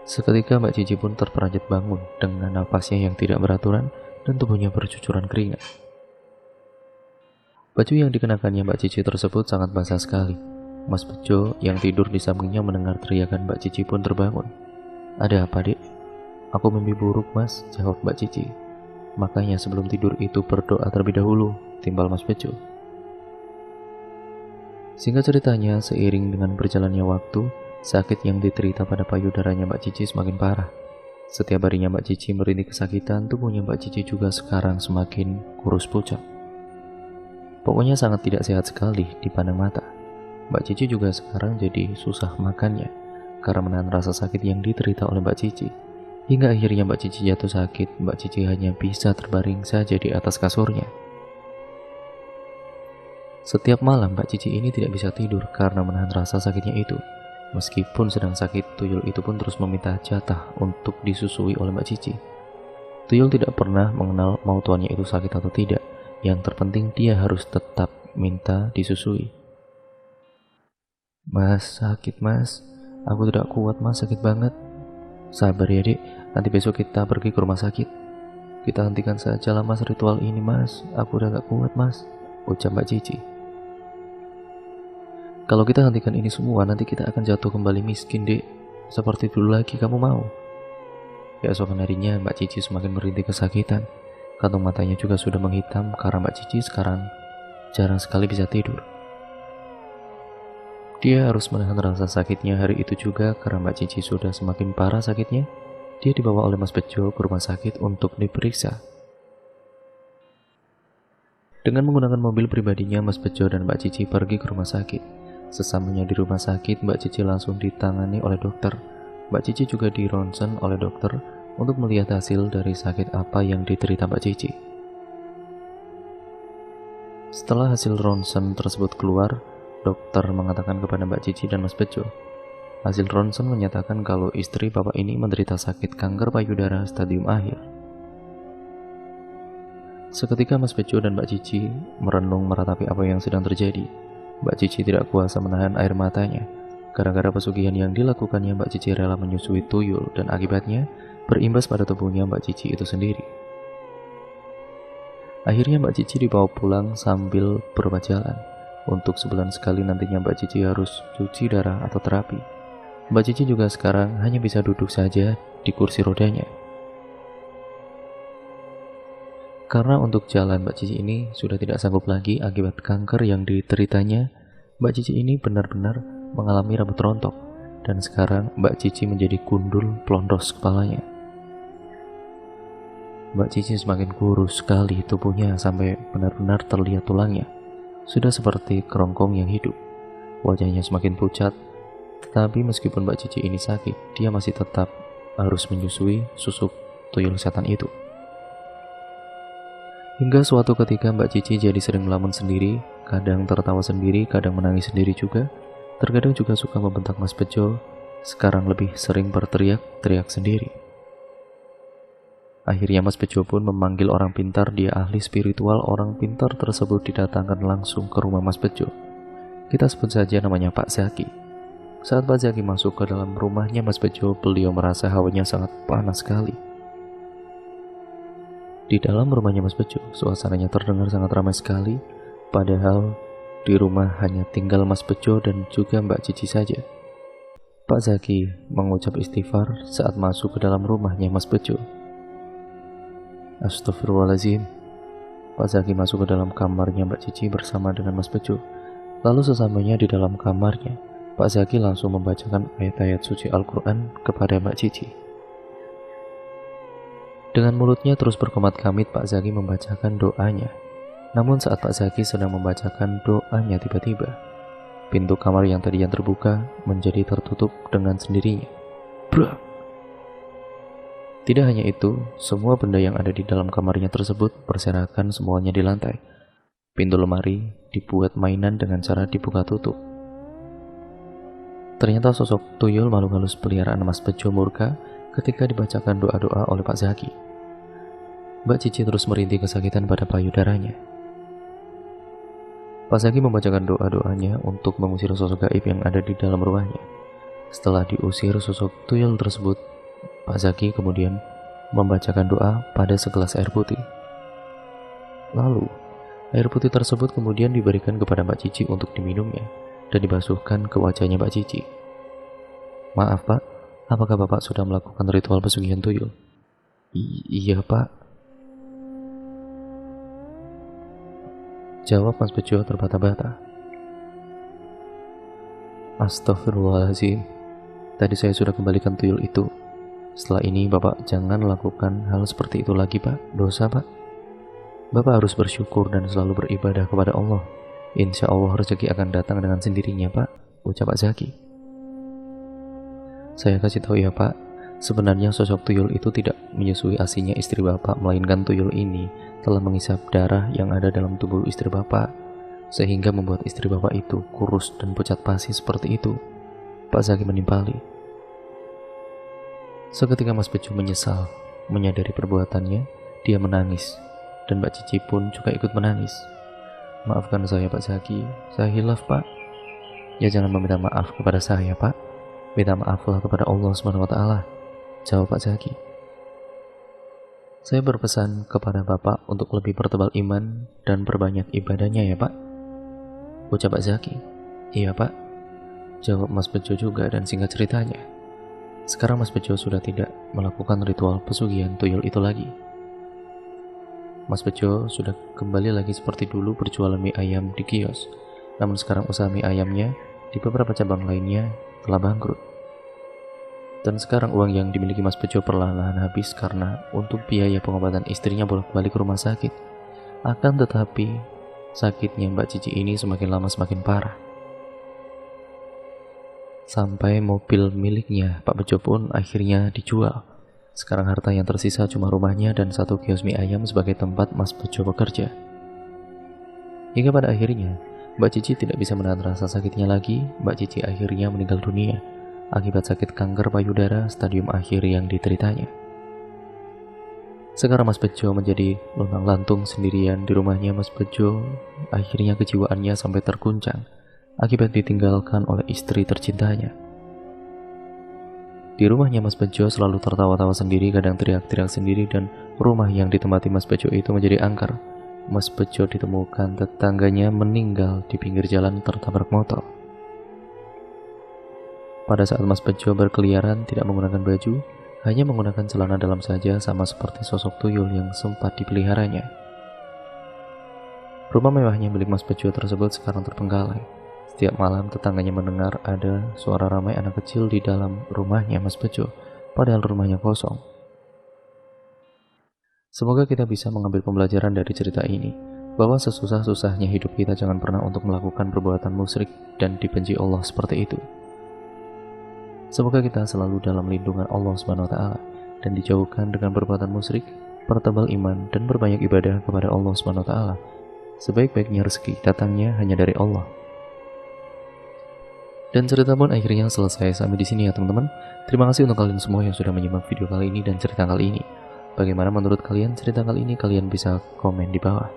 Seketika Mbak Cici pun terperanjat bangun dengan napasnya yang tidak beraturan dan tubuhnya bercucuran keringat. Baju yang dikenakannya Mbak Cici tersebut sangat basah sekali. Mas Bejo yang tidur di sampingnya mendengar teriakan Mbak Cici pun terbangun. Ada apa, Dek? Aku mimpi buruk, Mas, jawab Mbak Cici. Makanya sebelum tidur itu berdoa terlebih dahulu, timbal Mas Bejo. Singkat ceritanya, seiring dengan berjalannya waktu, sakit yang diterita pada payudaranya Mbak Cici semakin parah. Setiap harinya Mbak Cici merintih kesakitan, tubuhnya Mbak Cici juga sekarang semakin kurus pucat. Pokoknya sangat tidak sehat sekali dipandang mata. Mbak Cici juga sekarang jadi susah makannya karena menahan rasa sakit yang diterita oleh Mbak Cici. Hingga akhirnya Mbak Cici jatuh sakit, Mbak Cici hanya bisa terbaring saja di atas kasurnya. Setiap malam Mbak Cici ini tidak bisa tidur karena menahan rasa sakitnya itu. Meskipun sedang sakit, tuyul itu pun terus meminta jatah untuk disusui oleh Mbak Cici. Tuyul tidak pernah mengenal mau tuannya itu sakit atau tidak. Yang terpenting dia harus tetap minta disusui. Mas, sakit mas. Aku tidak kuat mas, sakit banget. Sabar ya dek, nanti besok kita pergi ke rumah sakit. Kita hentikan saja lah mas ritual ini mas. Aku udah gak kuat mas, ucap Mbak Cici. Kalau kita hentikan ini semua, nanti kita akan jatuh kembali miskin, Dek. Seperti dulu lagi, kamu mau? Keesokan harinya, Mbak Cici semakin merintih kesakitan. Kantung matanya juga sudah menghitam karena Mbak Cici sekarang jarang sekali bisa tidur. Dia harus menahan rasa sakitnya hari itu juga karena Mbak Cici sudah semakin parah sakitnya. Dia dibawa oleh Mas Bejo ke rumah sakit untuk diperiksa. Dengan menggunakan mobil pribadinya, Mas Bejo dan Mbak Cici pergi ke rumah sakit. Sesamanya di rumah sakit, Mbak Cici langsung ditangani oleh dokter. Mbak Cici juga di ronsen oleh dokter untuk melihat hasil dari sakit apa yang diterita Mbak Cici. Setelah hasil ronsen tersebut keluar, dokter mengatakan kepada Mbak Cici dan Mas Bejo. Hasil ronsen menyatakan kalau istri bapak ini menderita sakit kanker payudara stadium akhir. Seketika Mas Bejo dan Mbak Cici merenung meratapi apa yang sedang terjadi. Mbak Cici tidak kuasa menahan air matanya. Gara-gara pesugihan yang dilakukannya, Mbak Cici rela menyusui tuyul dan akibatnya berimbas pada tubuhnya Mbak Cici itu sendiri. Akhirnya Mbak Cici dibawa pulang sambil berobat jalan. Untuk sebulan sekali nantinya Mbak Cici harus cuci darah atau terapi. Mbak Cici juga sekarang hanya bisa duduk saja di kursi rodanya. Karena untuk jalan Mbak Cici ini sudah tidak sanggup lagi akibat kanker yang diteritanya, Mbak Cici ini benar-benar mengalami rambut rontok dan sekarang Mbak Cici menjadi gundul pelontos kepalanya. Mbak Cici semakin kurus sekali tubuhnya sampai benar-benar terlihat tulangnya. Sudah seperti kerongkong yang hidup. Wajahnya semakin pucat, tetapi meskipun Mbak Cici ini sakit, dia masih tetap harus menyusui susuk tuyul setan itu. Hingga suatu ketika Mbak Cici jadi sering melamun sendiri, kadang tertawa sendiri, kadang menangis sendiri juga. Terkadang juga suka membentak Mas Bejo, sekarang lebih sering berteriak-teriak sendiri. Akhirnya Mas Bejo pun memanggil orang pintar, dia ahli spiritual. Orang pintar tersebut didatangkan langsung ke rumah Mas Bejo. Kita sebut saja namanya Pak Zaki. Saat Pak Zaki masuk ke dalam rumahnya Mas Bejo, beliau merasa hawanya sangat panas sekali. Di dalam rumahnya Mas Bejo, suasananya terdengar sangat ramai sekali, padahal di rumah hanya tinggal Mas Bejo dan juga Mbak Cici saja. Pak Zaki mengucap istighfar saat masuk ke dalam rumahnya Mas Bejo. Astagfirullahaladzim. Pak Zaki masuk ke dalam kamarnya Mbak Cici bersama dengan Mas Bejo. Lalu sesamanya di dalam kamarnya, Pak Zaki langsung membacakan ayat-ayat suci Al-Quran kepada Mbak Cici. Dengan mulutnya terus berkomat-kamit, Pak Zaki membacakan doanya. Namun saat Pak Zaki sedang membacakan doanya, tiba-tiba pintu kamar yang tadinya terbuka menjadi tertutup dengan sendirinya. Brak. Tidak hanya itu, semua benda yang ada di dalam kamarnya tersebut berserakan semuanya di lantai. Pintu lemari dibuat mainan dengan cara dibuka tutup. Ternyata sosok tuyul makhluk halus peliharaan Mas Bejo murka ketika dibacakan doa-doa oleh Pak Zaki. Mbak Cici terus merintih kesakitan pada payudaranya. Pak Zaki membacakan doa-doanya untuk mengusir sosok gaib yang ada di dalam rumahnya. Setelah diusir sosok tuyul tersebut, Pak Zaki kemudian membacakan doa pada segelas air putih. Lalu, air putih tersebut kemudian diberikan kepada Mbak Cici untuk diminumnya dan dibasuhkan ke wajahnya Mbak Cici. Maaf Pak, apakah Bapak sudah melakukan ritual pesugihan tuyul? Iya Pak, jawab Mas Bejo terbata-bata. Astagfirullahaladzim, tadi saya sudah kembalikan tuyul itu. Setelah ini Bapak jangan lakukan hal seperti itu lagi Pak, dosa Pak. Bapak harus bersyukur dan selalu beribadah kepada Allah. Insya Allah rezeki akan datang dengan sendirinya Pak, ucap Pak Zaki. Saya kasih tahu ya Pak, sebenarnya sosok tuyul itu tidak menyusui asinya istri Bapak, melainkan tuyul ini telah menghisap darah yang ada dalam tubuh istri Bapak, sehingga membuat istri Bapak itu kurus dan pucat pasi seperti itu, Pak Zaki menimpali. Seketika Mas Bejo menyesal, menyadari perbuatannya, dia menangis, dan Mbak Cici pun juga ikut menangis. Maafkan saya Pak Zaki, saya hilaf Pak. Ya jangan meminta maaf kepada saya Pak, minta maaflah kepada Allah SWT, jawab Pak Zaki. Saya berpesan kepada Bapak untuk lebih pertebal iman dan perbanyak ibadahnya ya Pak, ucap Pak Zaki. Iya Pak, jawab Mas Bejo juga, dan singkat ceritanya, sekarang Mas Bejo sudah tidak melakukan ritual pesugihan tuyul itu lagi. Mas Bejo sudah kembali lagi seperti dulu berjualan mie ayam di kios, namun sekarang usaha mie ayamnya di beberapa cabang lainnya telah bangkrut. Dan sekarang uang yang dimiliki Mas Bejo perlahan-lahan habis karena untuk biaya pengobatan istrinya bolak-balik ke rumah sakit. Akan tetapi, sakitnya Mbak Cici ini semakin lama semakin parah. Sampai mobil miliknya Pak Bejo pun akhirnya dijual. Sekarang harta yang tersisa cuma rumahnya dan satu kios mie ayam sebagai tempat Mas Bejo bekerja. Hingga pada akhirnya, Mbak Cici tidak bisa menahan rasa sakitnya lagi. Mbak Cici akhirnya meninggal dunia akibat sakit kanker payudara stadium akhir yang dideritanya. Sekarang Mas Bejo menjadi luntang-lantung sendirian di rumahnya. Mas Bejo akhirnya kejiwaannya sampai terguncang akibat ditinggalkan oleh istri tercintanya. Di rumahnya Mas Bejo selalu tertawa-tawa sendiri, kadang teriak-teriak sendiri, dan rumah yang ditempati Mas Bejo itu menjadi angker. Mas Bejo ditemukan tetangganya meninggal di pinggir jalan tertabrak motor. Pada saat Mas Bejo berkeliaran tidak menggunakan baju, hanya menggunakan celana dalam saja, sama seperti sosok tuyul yang sempat dipeliharanya. Rumah mewahnya milik Mas Bejo tersebut sekarang terbengkalai. Setiap malam tetangganya mendengar ada suara ramai anak kecil di dalam rumahnya Mas Bejo, padahal rumahnya kosong. Semoga kita bisa mengambil pembelajaran dari cerita ini, bahwa sesusah-susahnya hidup kita jangan pernah untuk melakukan perbuatan musyrik dan dibenci Allah seperti itu. Semoga kita selalu dalam lindungan Allah SWT dan dijauhkan dengan perbuatan musyrik, pertebal iman, dan berbanyak ibadah kepada Allah SWT. Sebaik-baiknya rezeki datangnya hanya dari Allah. Dan cerita pun akhirnya selesai sampai di sini ya teman-teman. Terima kasih untuk kalian semua yang sudah menyimak video kali ini dan cerita kali ini. Bagaimana menurut kalian cerita kali ini? Kalian bisa komen di bawah.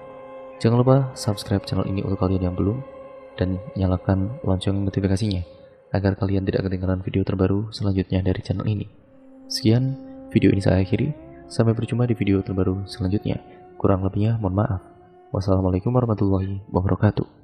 Jangan lupa subscribe channel ini untuk kalian yang belum, dan nyalakan lonceng notifikasinya agar kalian tidak ketinggalan video terbaru selanjutnya dari channel ini. Sekian video ini saya akhiri. Sampai berjumpa di video terbaru selanjutnya. Kurang lebihnya mohon maaf. Wassalamualaikum warahmatullahi wabarakatuh.